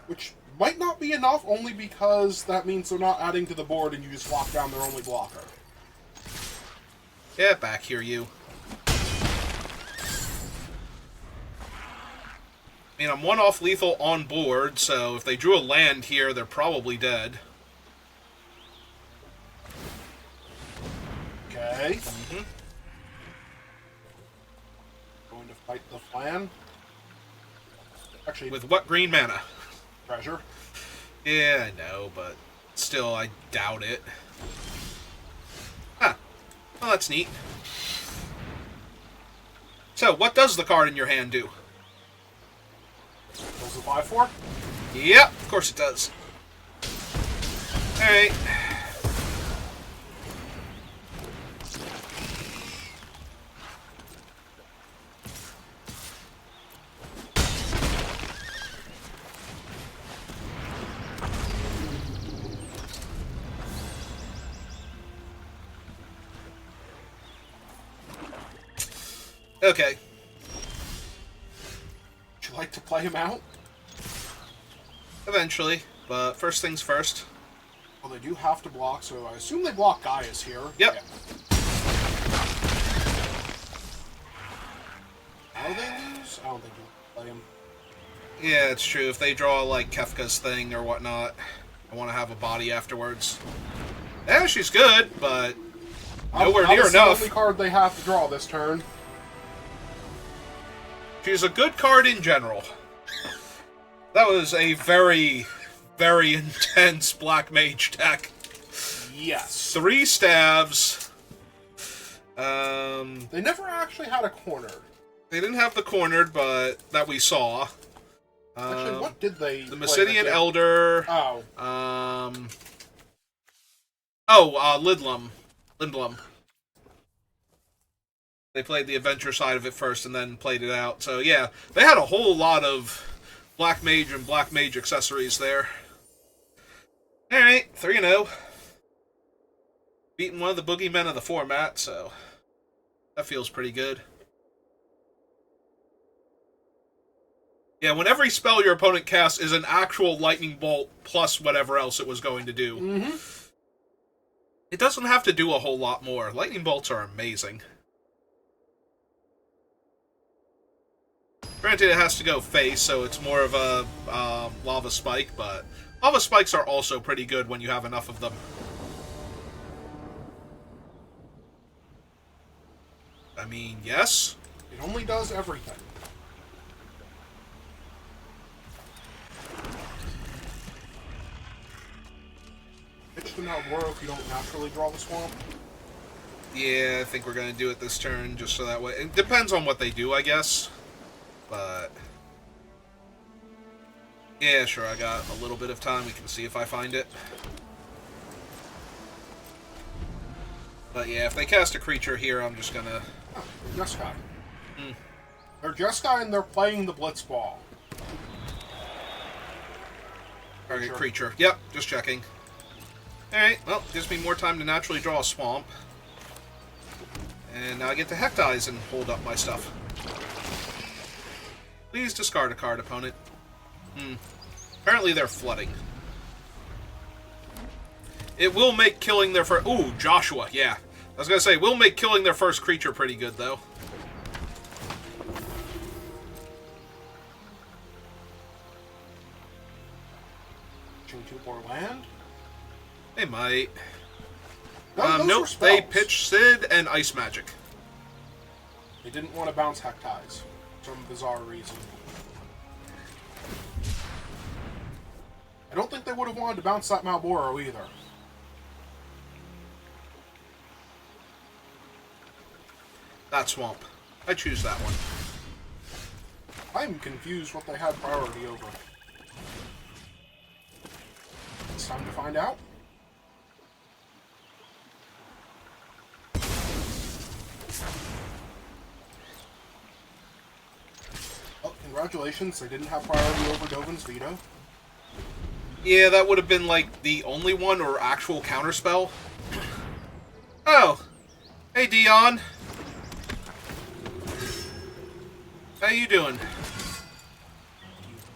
Which might not be enough, only because that means they're not adding to the board and you just lock down their only blocker. Get back here, you. I mean, I'm 1 off lethal on board, so if they drew a land here, they're probably dead. Okay. Mm-hmm. Going to fight the Flan. Actually, With what green mana? treasure. Yeah, I know, but still, I doubt it. Huh. Well, that's neat. So, what does the card in your hand do? Does it buy for? Yep, of course it does. Alright. Okay. Would you like to play him out? Eventually, but first things first. Well, they do have to block, so I assume they block Gaius here. Yep. Yeah. How they lose? I don't think you play him. Yeah, it's true. If they draw, like, Kefka's thing or whatnot, I want to have a body afterwards. Yeah, she's good, but nowhere near That is the enough. only card they have to draw this turn. She's a good card in general. That was a very, very intense Black Mage deck. Yes. 3 stabs. They never actually had a corner. They didn't have the cornered, but that we saw. Actually, what did they? The Mysidian Elder. Oh. Lindblum. They played the adventure side of it first and then played it out. So yeah, they had a whole lot of Black Mage and Black Mage accessories there. Alright, 3-0. Beating one of the boogeymen of the format, so that feels pretty good. Yeah, when every spell your opponent casts is an actual lightning bolt plus whatever else it was going to do. Mm-hmm. It doesn't have to do a whole lot more. Lightning bolts are amazing. Granted, it has to go face, so it's more of a lava spike, but lava spikes are also pretty good when you have enough of them. I mean, yes? It only does everything. Pitch them out more if you don't naturally draw the swamp. Yeah, I think we're going to do it this turn, just so that way... It depends on what they do, I guess. But... yeah, sure, I got a little bit of time. We can see if I find it. But yeah, if they cast a creature here, I'm just gonna... oh, Jeskai. They're Jeskai and they're playing the Blitzball. Target creature. Yep, just checking. Alright, well, gives me more time to naturally draw a swamp. And now I get to Hectize and hold up my stuff. Please discard a card, opponent. Apparently they're flooding. It will make killing their first... ooh, Joshua, yeah. I was gonna say, will make killing their first creature pretty good, though. Pitching 2 more land? They might. Those Nope, were spells. they pitch Sid and Ice Magic. They didn't want to bounce Hectize. For some bizarre reason. I don't think they would have wanted to bounce that Malboro either. That swamp. I choose that one. I'm confused what they had priority over. It's time to find out. Oh, congratulations, they didn't have priority over Dovin's veto. Yeah, that would have been, like, the only one or actual counterspell. Oh. Hey, Dion. How you doing?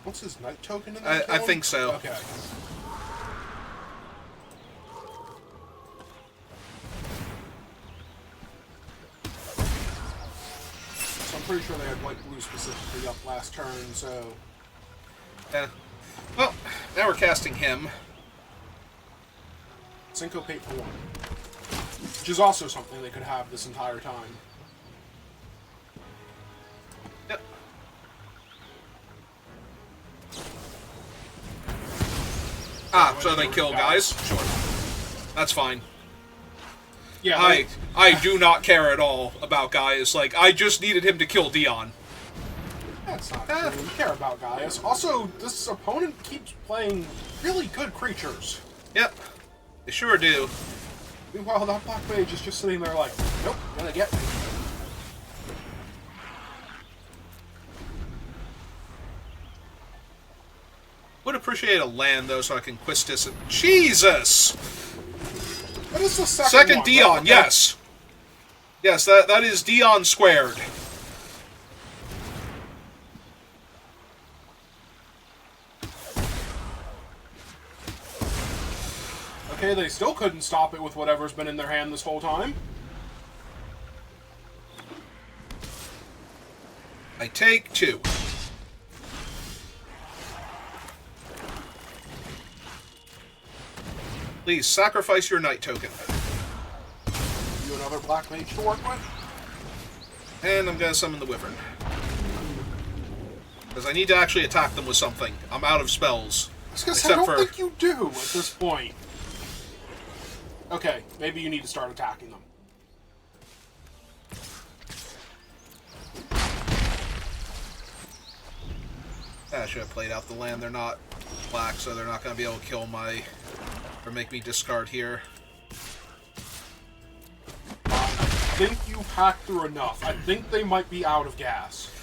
What's his night token in that? I think so. Okay. So I'm pretty sure they had white-blue specifically up last turn, so... Yeah. Well, now we're casting him. Syncopate for 1. Which is also something they could have this entire time. Yep. Ah, so they kill guys? Sure. That's fine. Yeah, I do not care at all about Gaius. Like, I just needed him to kill Dion. that's not true. You care about Gaius. Also, this opponent keeps playing really good creatures. Yep. They sure do. Meanwhile, that Black Mage is just sitting there like, nope, gonna get me. Would appreciate a land, though, so I can Quistis it. Jesus! That is the second one, Dion, right? yes. Yes, that is Dion squared. Okay, they still couldn't stop it with whatever's been in their hand this whole time. I take 2. Please, sacrifice your night token. You another Black Mage to work with? And I'm gonna summon the Wyvern. Because I need to actually attack them with something. I'm out of spells. Because I don't think you do at this point. Okay, maybe you need to start attacking them. I should have played out the land. They're not black, so they're not going to be able to kill my... or make me discard here. I think you hacked through enough. I think they might be out of gas.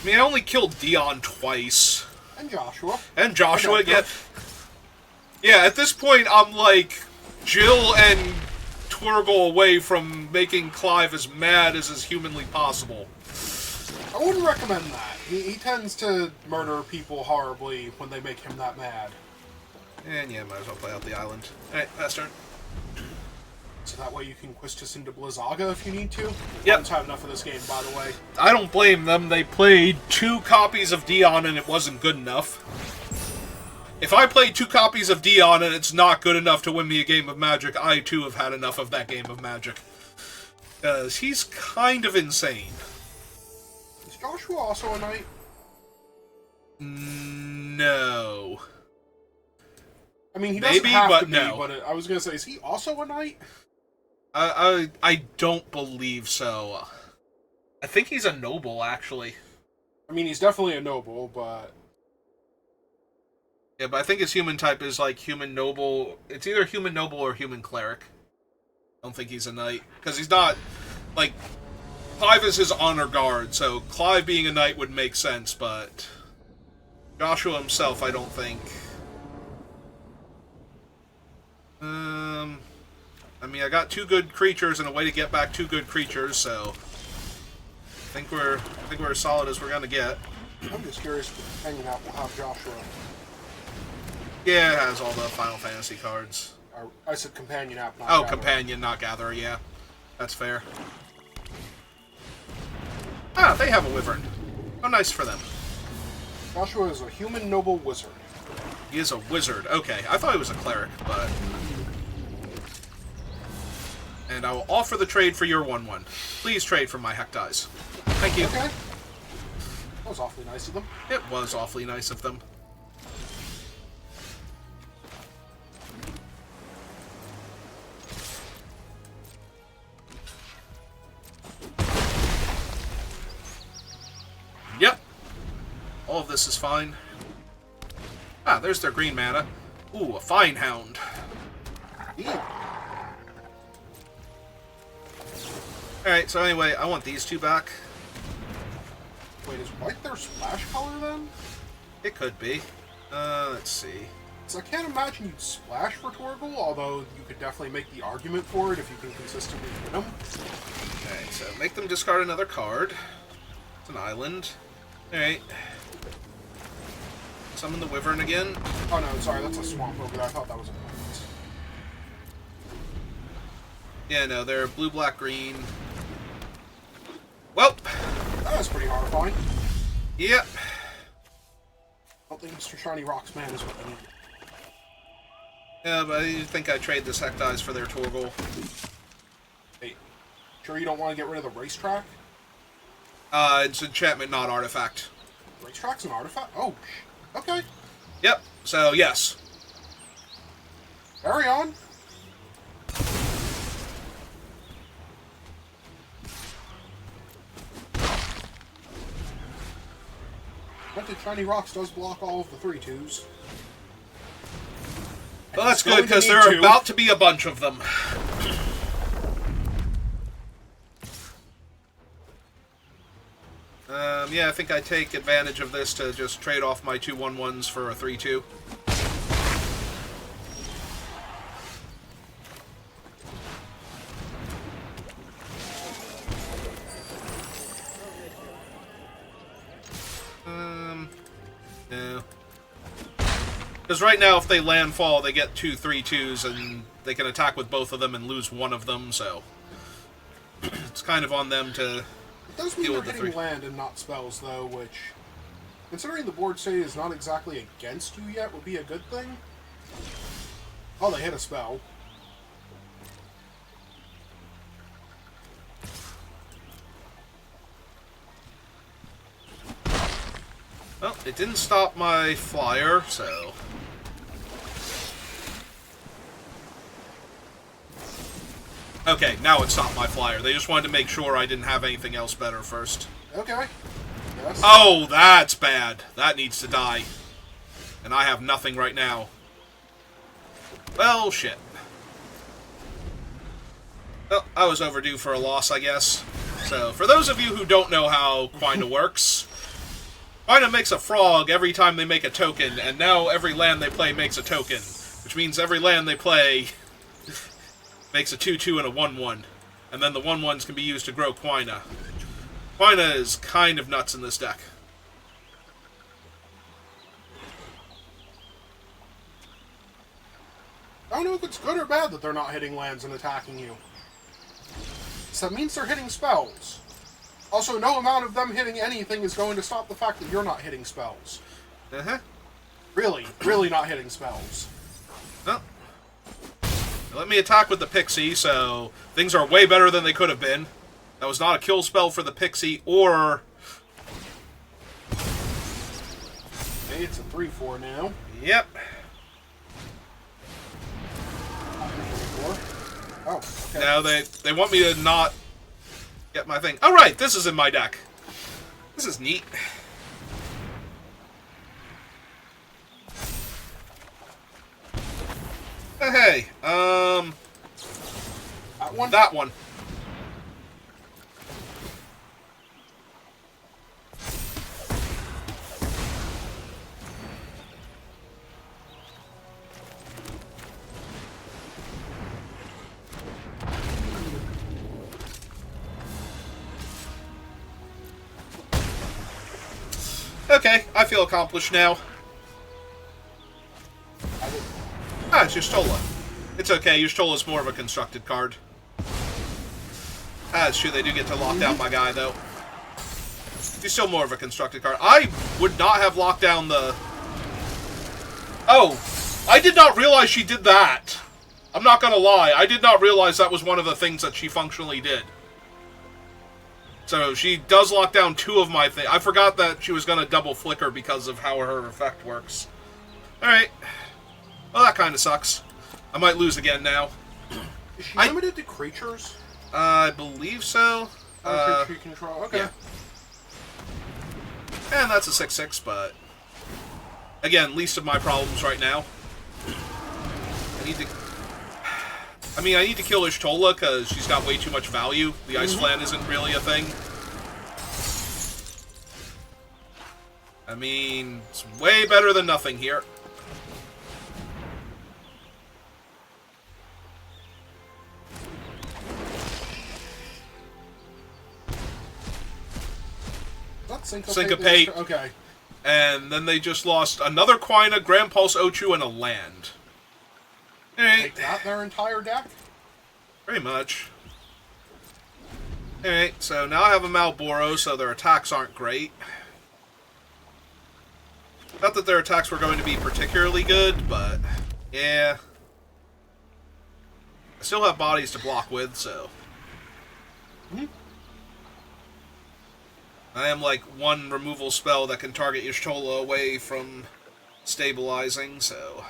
I mean, I only killed Dion twice. And Joshua. And Joshua, yeah. Yeah, at this point, I'm like Jill and Torgal away from making Clive as mad as is humanly possible. I wouldn't recommend that. He tends to murder people horribly when they make him that mad. And yeah, might as well play out the island. Alright, last turn. So that way you can Quistis into Blizzaga if you need to. Yep. Don't have enough of this game, by the way. I don't blame them. They played 2 copies of Dion and it wasn't good enough. If I played 2 copies of Dion and it's not good enough to win me a game of Magic, I too have had enough of that game of Magic. Because he's kind of insane. Is Joshua also a knight? No. I mean, he doesn't Maybe, have but to be, no. but I was going to say, is he also a knight? I don't believe so. I think he's a noble, actually. I mean, he's definitely a noble, but... Yeah, but I think his human type is like human noble. It's either human noble or human cleric. I don't think he's a knight. Because he's not... Like, Clive is his honor guard, so Clive being a knight would make sense, but... Joshua himself, I don't think... I mean, I got 2 good creatures and a way to get back 2 good creatures, so I think we're as solid as we're gonna get. I'm just curious if the Companion App will have Joshua. Yeah, it has all the Final Fantasy cards. I said Companion App, not Oh, Gatherer. Companion, not Gatherer, yeah. That's fair. Ah, they have a Wyvern. How nice for them. Joshua is a human noble wizard. He is a wizard. Okay, I thought he was a cleric, but... And I will offer the trade for your 1/1. Please trade for my Hectize. Thank you. Okay. That was awfully nice of them. It was awfully nice of them. Yep. All of this is fine. Ah, there's their green mana. Ooh, a Fine Hound. Yeah. Alright, so anyway, I want these 2 back. Wait, is white their splash color then? It could be. Let's see. So I can't imagine you'd splash for Torgal, although you could definitely make the argument for it if you can consistently win them. Alright, so make them discard another card. It's an island. Alright. Summon the Wyvern again. Oh no, sorry, that's a swamp over there. I thought that was a plant. Yeah, no, they're blue, black, green. Well. That was pretty horrifying. Yep. I don't think Mr. Shiny Rock's man is what they need. Yeah, but I think I trade this Hectize for their Torgal. Hey, sure you don't want to get rid of the racetrack? It's enchantment, not artifact. Racetrack's an artifact? Oh, okay. Yep, so yes. Carry on. Granted, Shiny Rocks does block all of the 3/2s. Well, that's good, because there are about to be a bunch of them. Yeah, I think I take advantage of this to just trade off my 2 1/1s for a 3/2. No. Because right now, if they landfall, they get 2 3/2s, and they can attack with both of them and lose one of them, so... It's kind of on them to... It does mean they're hitting land and not spells, though, which, considering the board state is not exactly against you yet, would be a good thing. Oh, they hit a spell. It didn't stop my flyer, so... Okay, now it stopped my flyer. They just wanted to make sure I didn't have anything else better first. Okay. Yes. Oh, that's bad. That needs to die. And I have nothing right now. Well, shit. Well, I was overdue for a loss, I guess. So, for those of you who don't know how Quina works, Quina makes a frog every time they make a token, and now every land they play makes a token. Which means every land they play makes a 2-2 and a 1-1. And then the 1-1s can be used to grow Quina. Quina is kind of nuts in this deck. I don't know if it's good or bad that they're not hitting lands and attacking you. So that means they're hitting spells. Also, no amount of them hitting anything is going to stop the fact that you're not hitting spells. Uh-huh. Really not hitting spells. No. Let me attack with the Pixie, so things are way better than they could have been. That was not a kill spell for the Pixie, or... Okay, it's a 3-4 now. Yep. Oh, okay. Now they want me to not get my thing. Oh, right, this is in my deck. This is neat. Hey, That one? that one. Okay, I feel accomplished now. Ah, it's Y'shtola. It's okay, Y'shtola's more of a constructed card. Ah, it's true, they do get to lock down my guy, though. He's still more of a constructed card. I would not have locked down the... Oh! I did not realize she did that! I'm not gonna lie, I did not realize that was one of the things that she functionally did. So, she does lock down two of my things. I forgot that she was gonna double flicker because of how her effect works. Alright. Well, that kinda sucks. I might lose again now. Is she limited to creatures? I believe so. Creature control, okay. Yeah. And that's a 6-6, but... Again, least of my problems right now. I need to... I need to kill Y'shtola, because she's got way too much value. The Ice Flan isn't really a thing. I mean, it's way better than nothing here. Syncopate. Okay. And then they just lost another Quina, Grand Pulse Ochu, and a land. Alright. Make that their entire deck? Pretty much. Alright, so now I have a Malboro, so their attacks aren't great. Not that their attacks were going to be particularly good, but... Yeah. I still have bodies to block with, so... I am like one removal spell that can target Y'shtola away from stabilizing, so...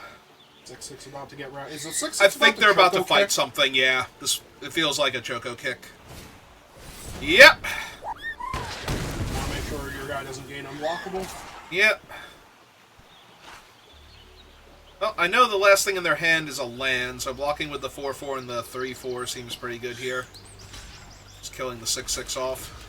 6-6 about to get right. Is it 6-6 I think they're about to fight kick? something, yeah. It feels like a Choco kick. Yep! Want to make sure your guy doesn't gain unblockable? Yep. Well, I know the last thing in their hand is a land, so blocking with the 4-4 and the 3-4 seems pretty good here. Just killing the 6-6 off.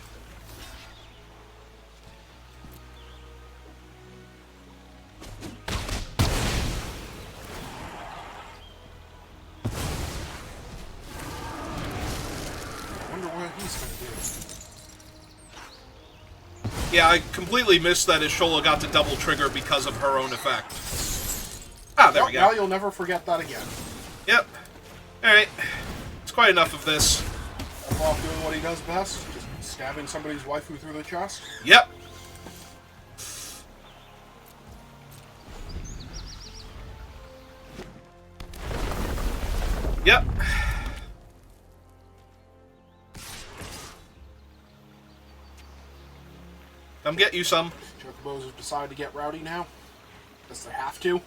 Yeah, I completely missed that Y'shtola got to double trigger because of her own effect. Ah, there we go. Now you'll never forget that again. Yep. Alright. It's quite enough of this. Olaf doing what he does best, just stabbing somebody's waifu through the chest. Yep. Yep. Come get you some. chocobos have decided to get rowdy now. Because they have to.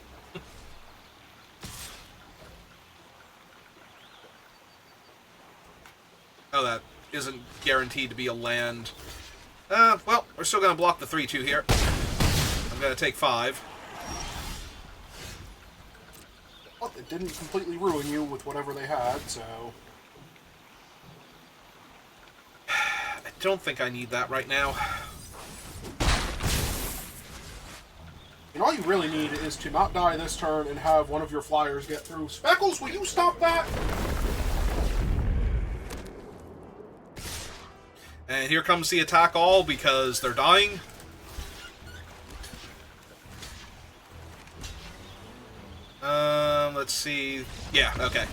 Oh, that isn't guaranteed to be a land. Well, we're still going to block the 3-2 here. I'm going to take 5. Well, it didn't completely ruin you with whatever they had, so... I don't think I need that right now. And all you really need is to not die this turn and have one of your flyers get through. Speckles, will you stop that? And here comes the attack all because they're dying. Let's see. Yeah, okay.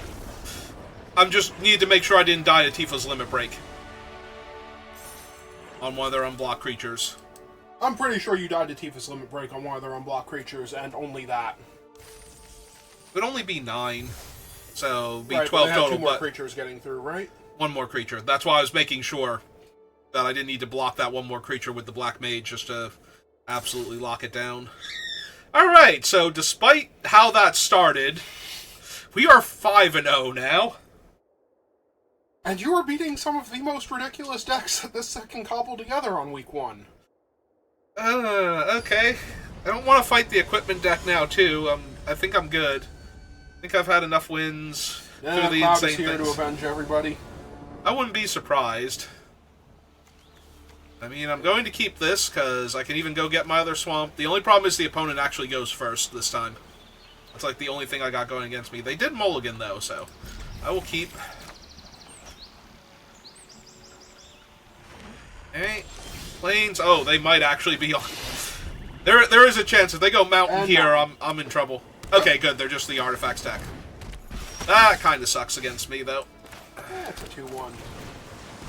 I'm just need to make sure I didn't die to Tifa's Limit Break on one of their unblocked creatures. I'm pretty sure you died to Tifa's Limit Break on one of their unblocked creatures, and only that. It would only be 9, so it'd be right, 12 but they have total. 2 more but creatures getting through, right? One more creature. That's why I was making sure that I didn't need to block that one more creature with the Black Mage just to absolutely lock it down. Alright, so despite how that started, we are 5-0 now. And you are beating some of the most ridiculous decks that this set can cobble together on week 1. Okay. I don't want to fight the equipment deck now, too. I think I'm good. I think I've had enough wins through the Cloud insane is here things. to avenge everybody. I wouldn't be surprised. I mean, I'm going to keep this, because I can even go get my other swamp. The only problem is the opponent actually goes first this time. That's like the only thing I got going against me. They did mulligan, though, so I will keep. Alright. Plains. Oh, they might actually be on. There is a chance if they go mountain And here, I'm in trouble. Okay, good. They're just the artifacts deck. That kind of sucks against me, though. It's a 2-1.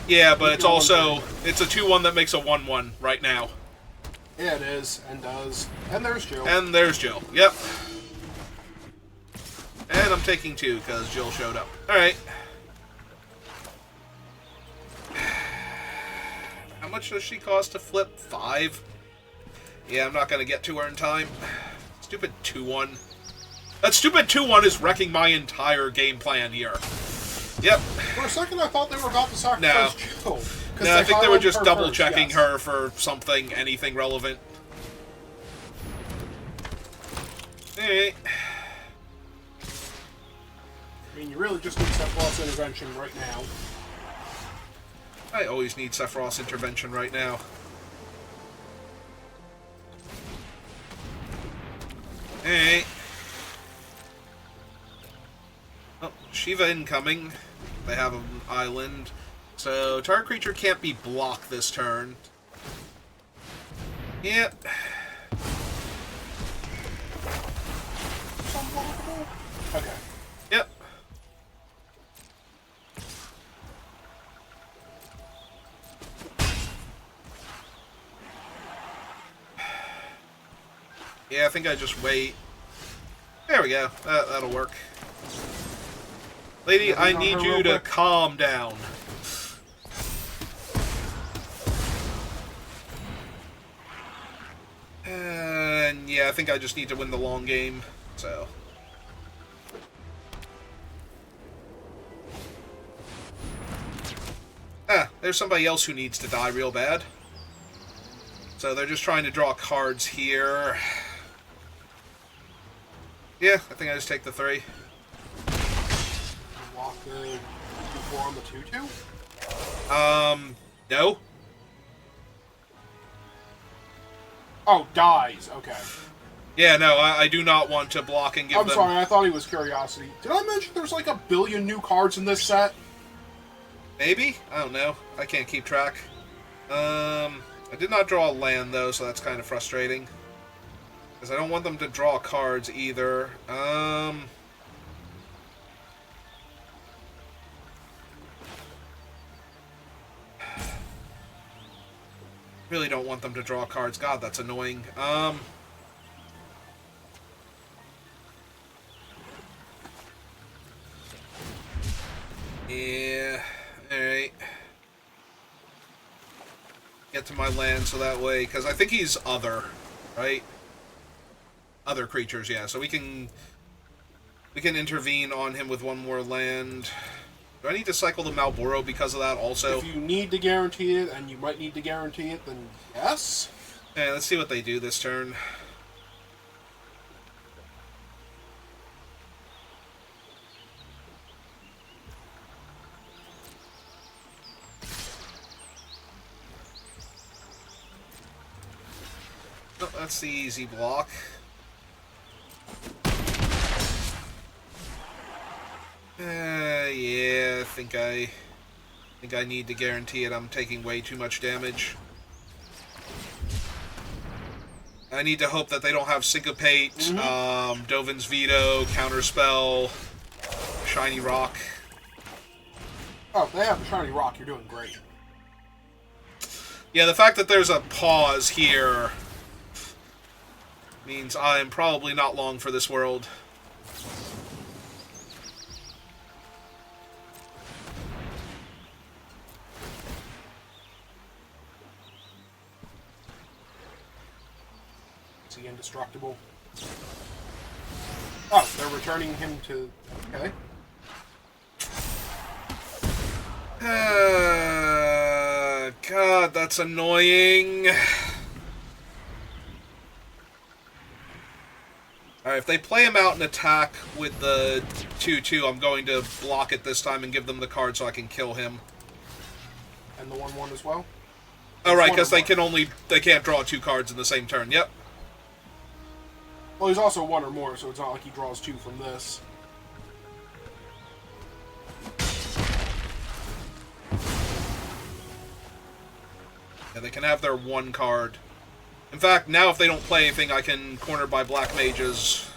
Yeah, but it's also... It's a 2-1 that makes a 1-1 right now. Yeah, it is, and does. And there's Jill. And there's Jill. Yep. And I'm taking 2, because Jill showed up. Alright. How much does she cost to flip? 5? Yeah, I'm not going to get to her in time. Stupid 2-1. That stupid 2-1 is wrecking my entire game plan here. Yep. For a second, I thought they were about to sacrifice Jill. No, I think they were just double-checking yes. her for something, anything relevant. Alright. I mean, you really just need Sephiroth's intervention right now. I always need Sephiroth's intervention right now. Alright. Oh, Shiva incoming. They have an island. So, target creature can't be blocked this turn. Yep. Okay. Yep. Yeah, I think I just wait. There we go. That'll work. Lady, I need you to calm down. And yeah, I think I just need to win the long game, so. Ah, there's somebody else who needs to die real bad. So they're just trying to draw cards here. Yeah, I think I just take the 3. Walk the 2-4 on the 2-2? No. Oh, dies. Okay. Yeah, no, I do not want to block and give them... I'm sorry, I thought he was Curiosity. Did I mention there's like 1 billion new cards in this set? Maybe? I don't know. I can't keep track. I did not draw a land, though, so that's kind of frustrating. Because I don't want them to draw cards, either. Really don't want them to draw cards. God, that's annoying. Yeah. Alright. Get to my land so that way, because I think he's other. right? Other creatures, yeah. So we can intervene on him with one more land. Do I need to cycle the Malboro because of that also? If you need to guarantee it, and you might need to guarantee it, then yes. Okay, let's see what they do this turn. Oh, that's the easy block. Yeah, I think I need to guarantee it. I'm taking way too much damage. I need to hope that they don't have Syncopate, Dovin's Veto, Counterspell, Shiny Rock. Oh, if they have the Shiny Rock, you're doing great. Yeah, the fact that there's a pause here means I'm probably not long for this world. Is he indestructible? Oh, they're returning him to... Okay. God, that's annoying. Alright, if they play him out and attack with the 2-2, I'm going to block it this time and give them the card so I can kill him. And the 1-1 as well? Oh, right, because they can't draw 2 cards in the same turn. Yep. Well, he's also 1 or more, so it's not like he draws 2 from this. Yeah, they can have their 1 card. In fact, now if they don't play anything, I can corner by Black Mages.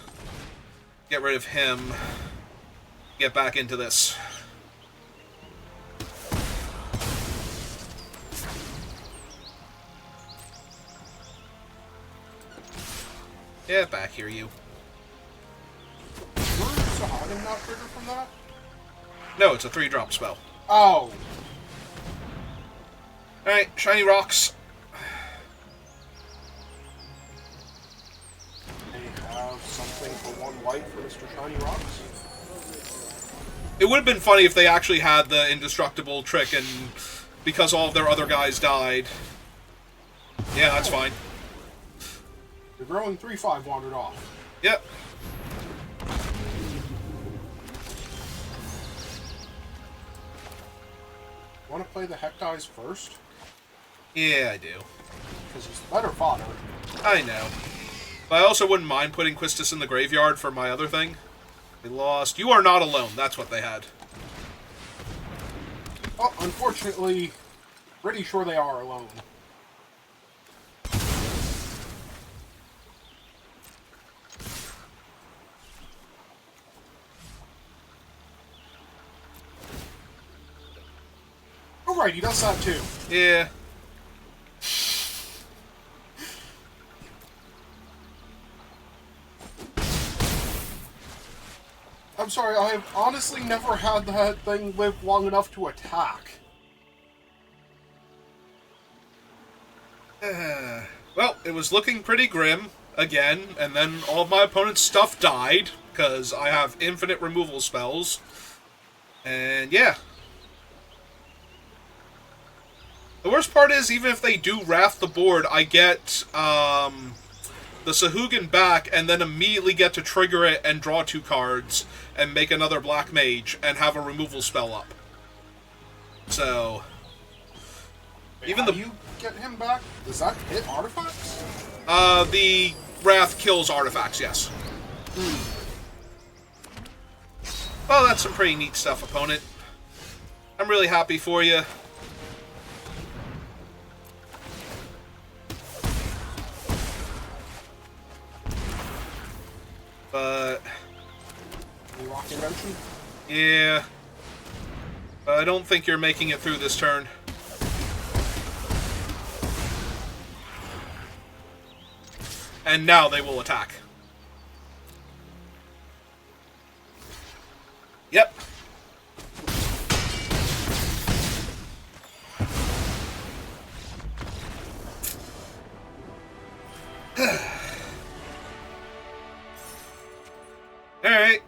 Get rid of him. Get back into this. Get back here, you. Were Sahagin not triggered from that? No, it's a 3-drop spell. Oh. Alright, Shiny Rocks. They have something for 1 white for Mr. Shiny Rocks? It would have been funny if they actually had the indestructible trick and because all of their other guys died. Yeah, that's fine. The growing 3-5 wandered off. Yep. Want to play the Hectize first? Yeah, I do. Because he's better fodder. I know. But I also wouldn't mind putting Quistis in the graveyard for my other thing. They lost. You are not alone. That's what they had. Oh, unfortunately, pretty sure they are alone. Oh, right, he does that too. Yeah. I'm sorry, I have honestly never had that thing live long enough to attack. Well, it was looking pretty grim, again, and then all of my opponent's stuff died, because I have infinite removal spells. And yeah. The worst part is, even if they do Wrath the board, I get the Sahugin back, and then immediately get to trigger it and draw 2 cards, and make another Black Mage, and have a removal spell up. So... Even the you get him back? Does that hit artifacts? The Wrath kills artifacts, yes. Well, that's some pretty neat stuff, opponent. I'm really happy for you. But... Any rock invention? Yeah. But I don't think you're making it through this turn. And now they will attack. Yep. Alright.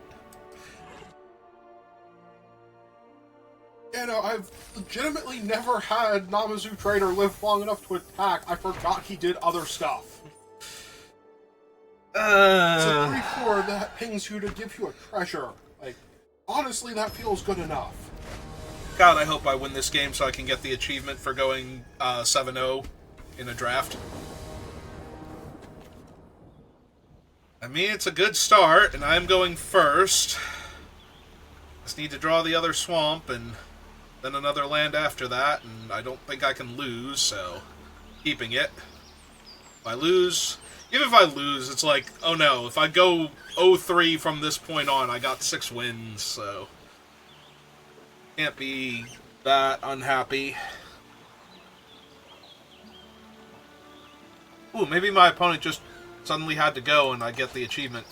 You know, I've legitimately never had Namazu Trader live long enough to attack. I forgot he did other stuff. It's a 3-4 that pings you to give you a treasure. Like, honestly, that feels good enough. God, I hope I win this game so I can get the achievement for going 7-0 in a draft. I mean, it's a good start, and I'm going first. Just need to draw the other swamp, and then another land after that, and I don't think I can lose, so keeping it. If I lose... Even if I lose, it's like, oh no, if I go 0-3 from this point on, I got 6 wins, so... Can't be that unhappy. Ooh, maybe my opponent just suddenly had to go and I get the achievement.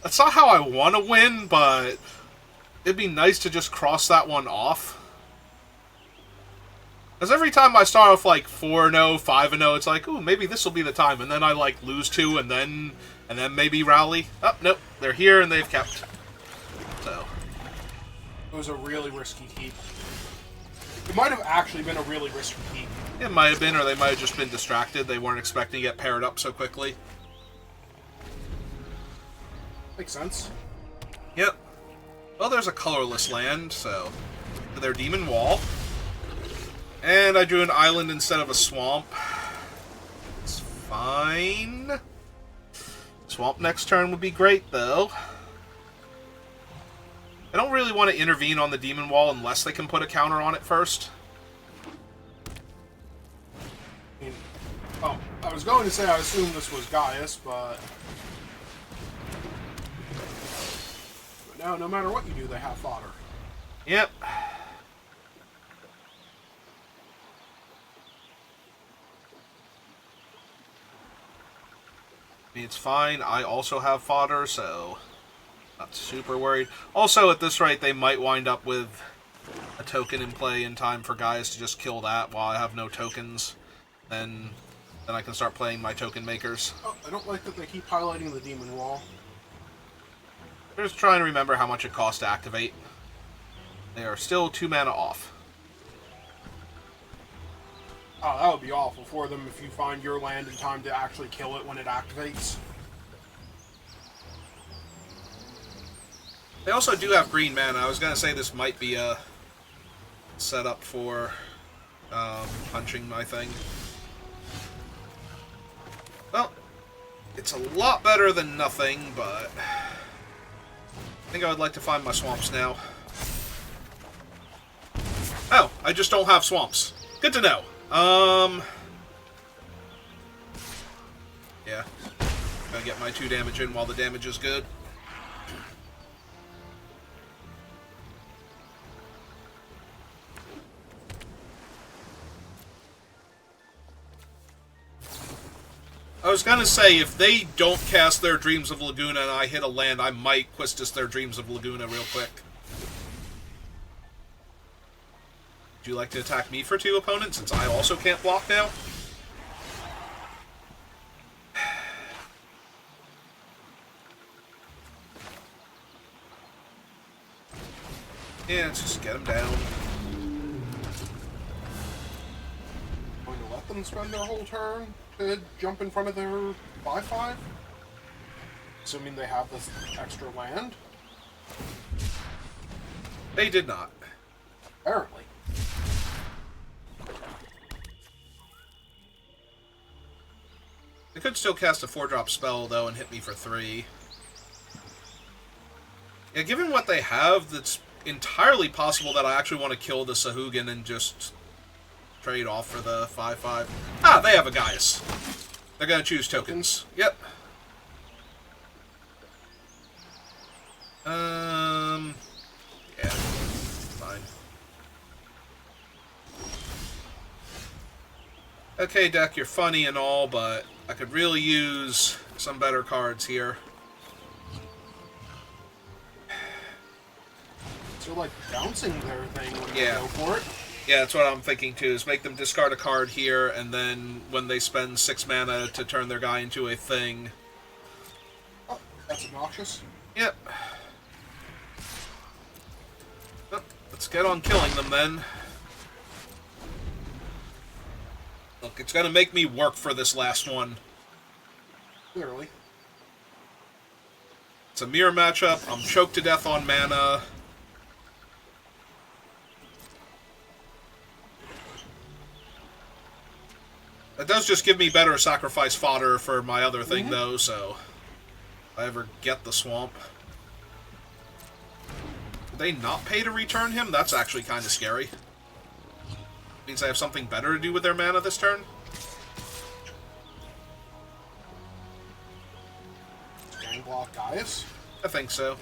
That's not how I want to win, but it'd be nice to just cross that one off. Because every time I start off like 4-0, 5-0, it's like, ooh, maybe this will be the time. And then I like lose 2 and then maybe rally. Oh, nope, they're here and they've kept. So. It was a really risky keep. It might have actually been a really risky keep. It might have been, or they might have just been distracted. They weren't expecting to get paired up so quickly. Makes sense. Yep. Well, there's a colorless land, so... Their Demon Wall. And I drew an island instead of a swamp. It's fine. Swamp next turn would be great, though. I don't really want to intervene on the Demon Wall unless they can put a counter on it first. Oh, I was going to say I assumed this was Gaius, but now no matter what you do, they have fodder. Yep. It's fine. I also have fodder, so not super worried. Also, at this rate, they might wind up with a token in play in time for Gaius to just kill that while I have no tokens. Then I can start playing my token makers. Oh, I don't like that they keep highlighting the Demon Wall. I'm just trying to remember how much it costs to activate. They are still 2 mana off. Oh, that would be awful for them if you find your land in time to actually kill it when it activates. They also do have green mana. I was going to say this might be a setup for punching my thing. Well, it's a lot better than nothing, but I think I would like to find my swamps now. Oh, I just don't have swamps. Good to know. Yeah. Gotta get my 2 damage in while the damage is good. I was gonna say, if they don't cast their Dreams of Laguna and I hit a land, I might Quistis their Dreams of Laguna real quick. Would you like to attack me for 2 opponents, since I also can't block now? Yeah, let's just get them down. Going to let them spend their whole turn to jump in front of their 5/5? Assuming they have this extra land? They did not. Apparently. They could still cast a 4-drop spell, though, and hit me for 3. Yeah, given what they have, that's entirely possible that I actually want to kill the Sahuagin and just trade off for the 5/5. Ah, they have a Gaius. They're going to choose tokens. Yep. Yeah. Fine. Okay, deck, you're funny and all, but I could really use some better cards here. So, like, bouncing their thing when they Yeah. go for it? Yeah, that's what I'm thinking too, is make them discard a card here, and then when they spend 6 mana to turn their guy into a thing... Oh, that's a obnoxious. Yep. Oh, let's get on killing them then. Look, it's gonna make me work for this last one. Clearly. It's a mirror matchup. I'm choked to death on mana. That does just give me better sacrifice fodder for my other thing, though, so... If I ever get the swamp. Did they not pay to return him? That's actually kind of scary. Means I have something better to do with their mana this turn? Gang block Gaius? I think so.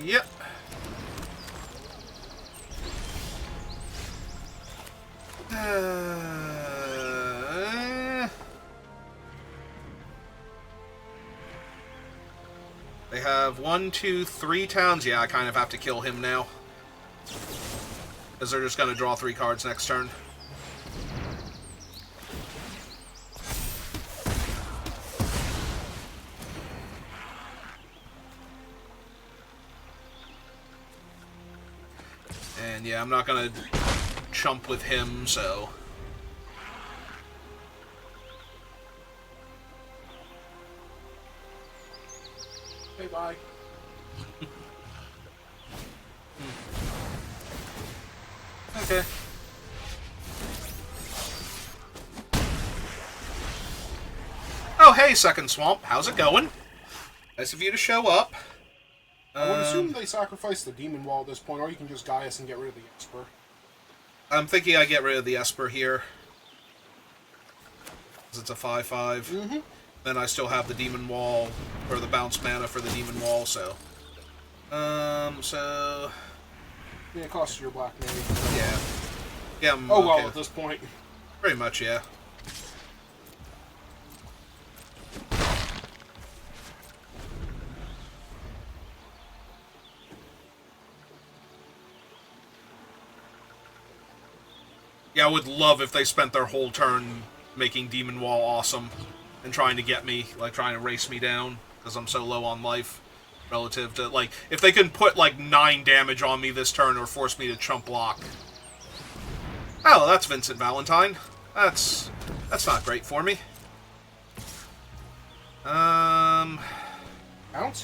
Yep. They have 1, 2, 3 towns. Yeah, I kind of have to kill him now. Because they're just going to draw 3 cards next turn. And yeah, I'm not going to chump with him, so... Okay, bye. Okay. Oh, hey, Second Swamp. How's it going? Nice of you to show up. I would assume they sacrifice the Demon Wall at this point, or you can just Gaius and get rid of the Esper. I'm thinking I get rid of the Esper here. Because it's a 5/5. Then I still have the Demon Wall, or the bounce mana for the Demon Wall, so... so... Yeah, it costs you your black mage. Yeah. Yeah, I'm oh, well, okay. at this point. Pretty much, yeah. Yeah, I would love if they spent their whole turn making Demon Wall awesome and trying to get me, like, trying to race me down, because I'm so low on life relative to, like, if they can put, like, 9 damage on me this turn or force me to chump block. Oh, that's Vincent Valentine. That's not great for me. Bounce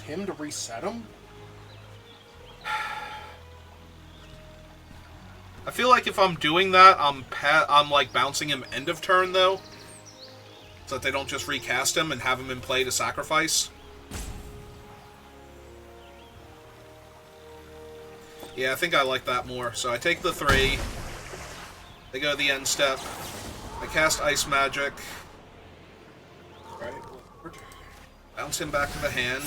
him to reset him? I feel like if I'm doing that, I'm like bouncing him end of turn though, so that they don't just recast him and have him in play to sacrifice. Yeah, I think I like that more. So I take the 3. They go to the end step. I cast Ice Magic. Right. Bounce him back to the hand.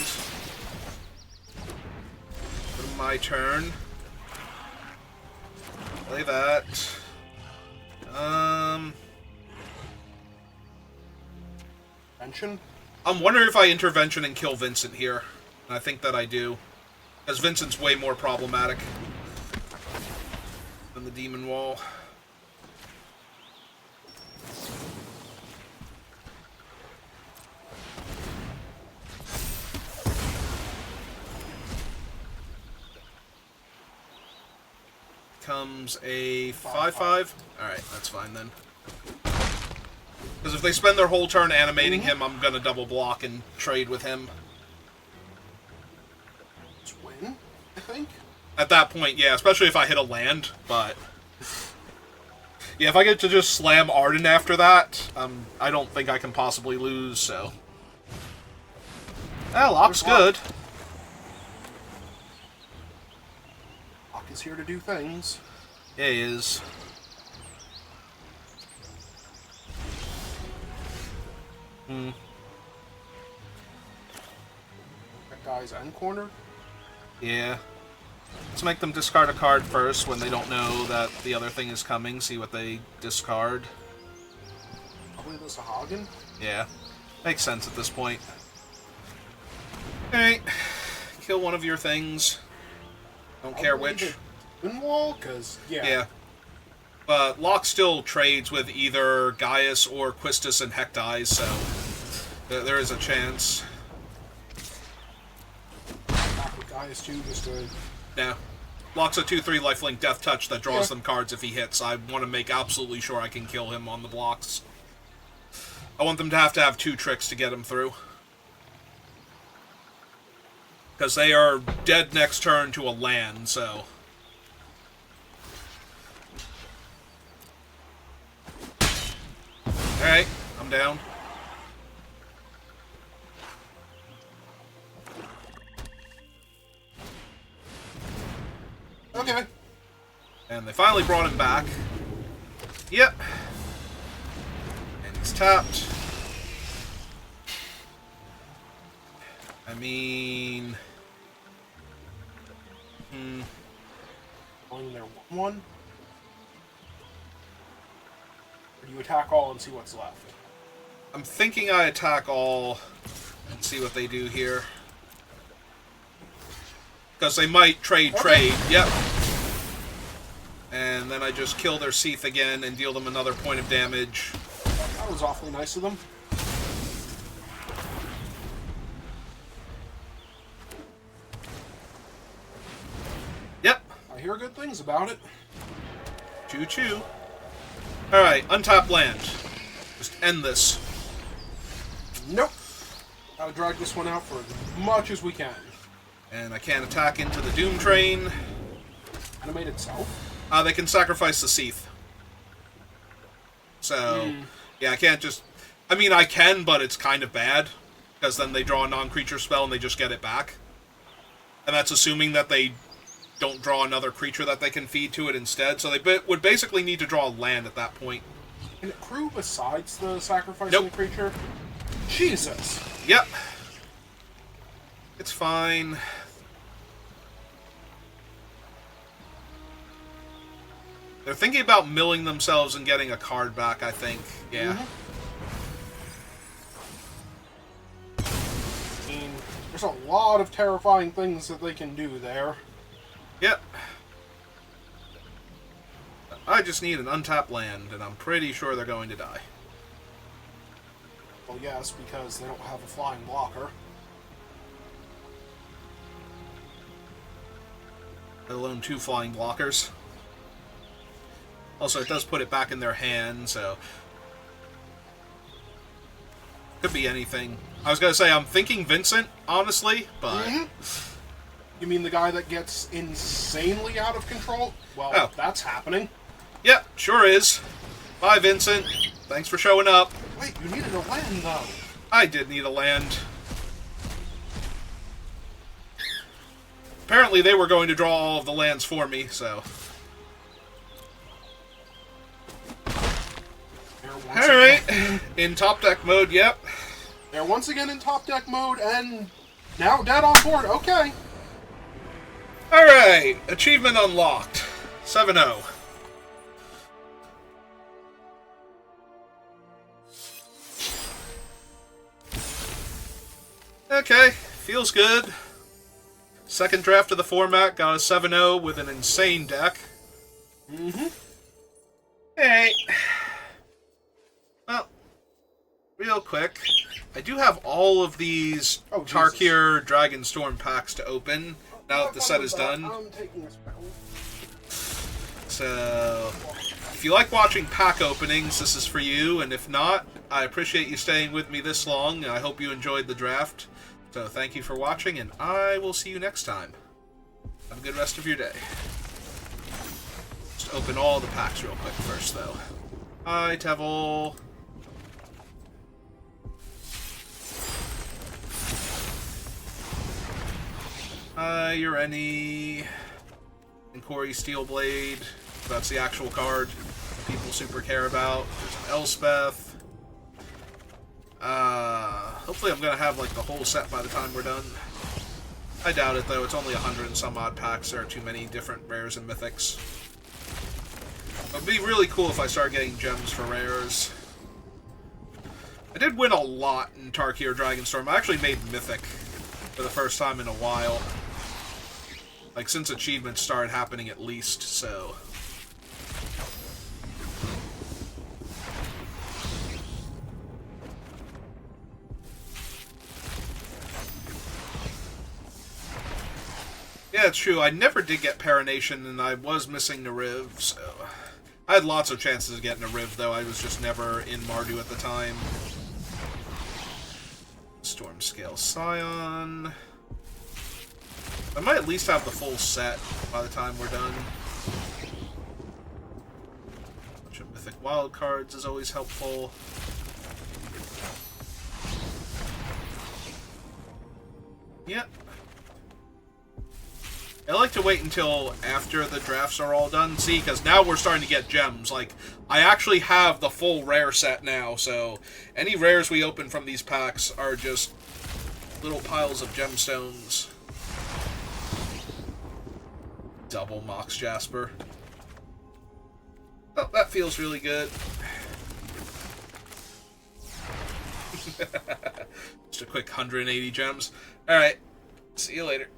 Go to my turn. Play that. Intervention? I'm wondering if I intervention and kill Vincent here. And I think that I do. Because Vincent's way more problematic than the Demon Wall. Comes a 5/5. Alright, that's fine then. Because if they spend their whole turn animating him, I'm going to double block and trade with him. Just win, I think. At that point, yeah, especially if I hit a land, but... Yeah, if I get to just slam Arden after that, I don't think I can possibly lose, so... Well, Locke's good. Locke is here to do things. Yeah, he is. That guy's end corner. Yeah. Let's make them discard a card first when they don't know that the other thing is coming. See what they discard. Probably the Sahagin. Yeah. Makes sense at this point. Alright. Kill one of your things. Don't care which. Wall? Because, Yeah. But Locke still trades with either Gaius or Quistis and Hecteyes, so there is a chance. Back with Gaius too, just to... Yeah. Locke's a 2/3 lifelink death touch that draws them cards if he hits. I want to make absolutely sure I can kill him on the blocks. I want them to have 2 tricks to get him through. Because they are dead next turn to a land, so... Alright, I'm down. Okay. And they finally brought him back. Yep. And he's tapped. I mean... On their 1/1? Or do you attack all and see what's left? I'm thinking I attack all and see what they do here. Because they might trade. Yep. And then I just kill their Seath again and deal them another point of damage. That was awfully nice of them. Yep. I hear good things about it. Choo-choo. Alright, untap land. Just end this. Nope. I'll drag this one out for as much as we can. And I can't attack into the Doom Train. Animate itself? They can sacrifice the Seath. So, yeah, I can't just... I mean, I can, but it's kind of bad. Because then they draw a non-creature spell and they just get it back. And that's assuming that they don't draw another creature that they can feed to it instead. So they would basically need to draw a land at that point. Can it crew besides the sacrificing the creature? Jesus! Yep. It's fine. They're thinking about milling themselves and getting a card back, I think. Yeah. I mean, there's a lot of terrifying things that they can do there. Yep. I just need an untapped land, and I'm pretty sure they're going to die. Well, yes, because they don't have a flying blocker. Let alone 2 flying blockers. Also, it does put it back in their hand, so... Could be anything. I was going to say, I'm thinking Vincent, honestly, but... You mean the guy that gets insanely out of control? Well, that's happening. Yep, sure is. Bye, Vincent. Thanks for showing up. Wait, you needed a land, though. I did need a land. Apparently they were going to draw all of the lands for me, so... Alright, in top deck mode, yep. They're once again in top deck mode, and now dead on board, okay. Alright, achievement unlocked. 7-0. Okay, feels good. Second draft of the format, got a 7-0 with an insane deck. Hey. Well, real quick, I do have all of these Tarkir Dragonstorm packs to open now that the set is done. I'm taking a spell. So, if you like watching pack openings, this is for you, and if not, I appreciate you staying with me this long, and I hope you enjoyed the draft. So thank you for watching, and I will see you next time. Have a good rest of your day. Just open all the packs real quick first, though. Hi, Tevil. Hi, Ureni. And Corey Steelblade. That's the actual card people super care about. There's an Elspeth. Hopefully I'm gonna have like the whole set by the time we're done. I doubt it though, it's only 100 and some odd packs, there are too many different rares and mythics. It would be really cool if I start getting gems for rares. I did win a lot in Tarkir Dragonstorm. I actually made Mythic for the first time in a while. Like, since achievements started happening at least, so... Yeah, it's true. I never did get Paranation, and I was missing Nariv, so... I had lots of chances of getting Nariv, though. I was just never in Mardu at the time. Storm Scale Scion... I might at least have the full set by the time we're done. A bunch of Mythic Wildcards is always helpful. Yep. I like to wait until after the drafts are all done. See, because now we're starting to get gems. Like, I actually have the full rare set now, so any rares we open from these packs are just little piles of gemstones. Double Mox Jasper. Oh, that feels really good. Just a quick 180 gems. Alright, see you later.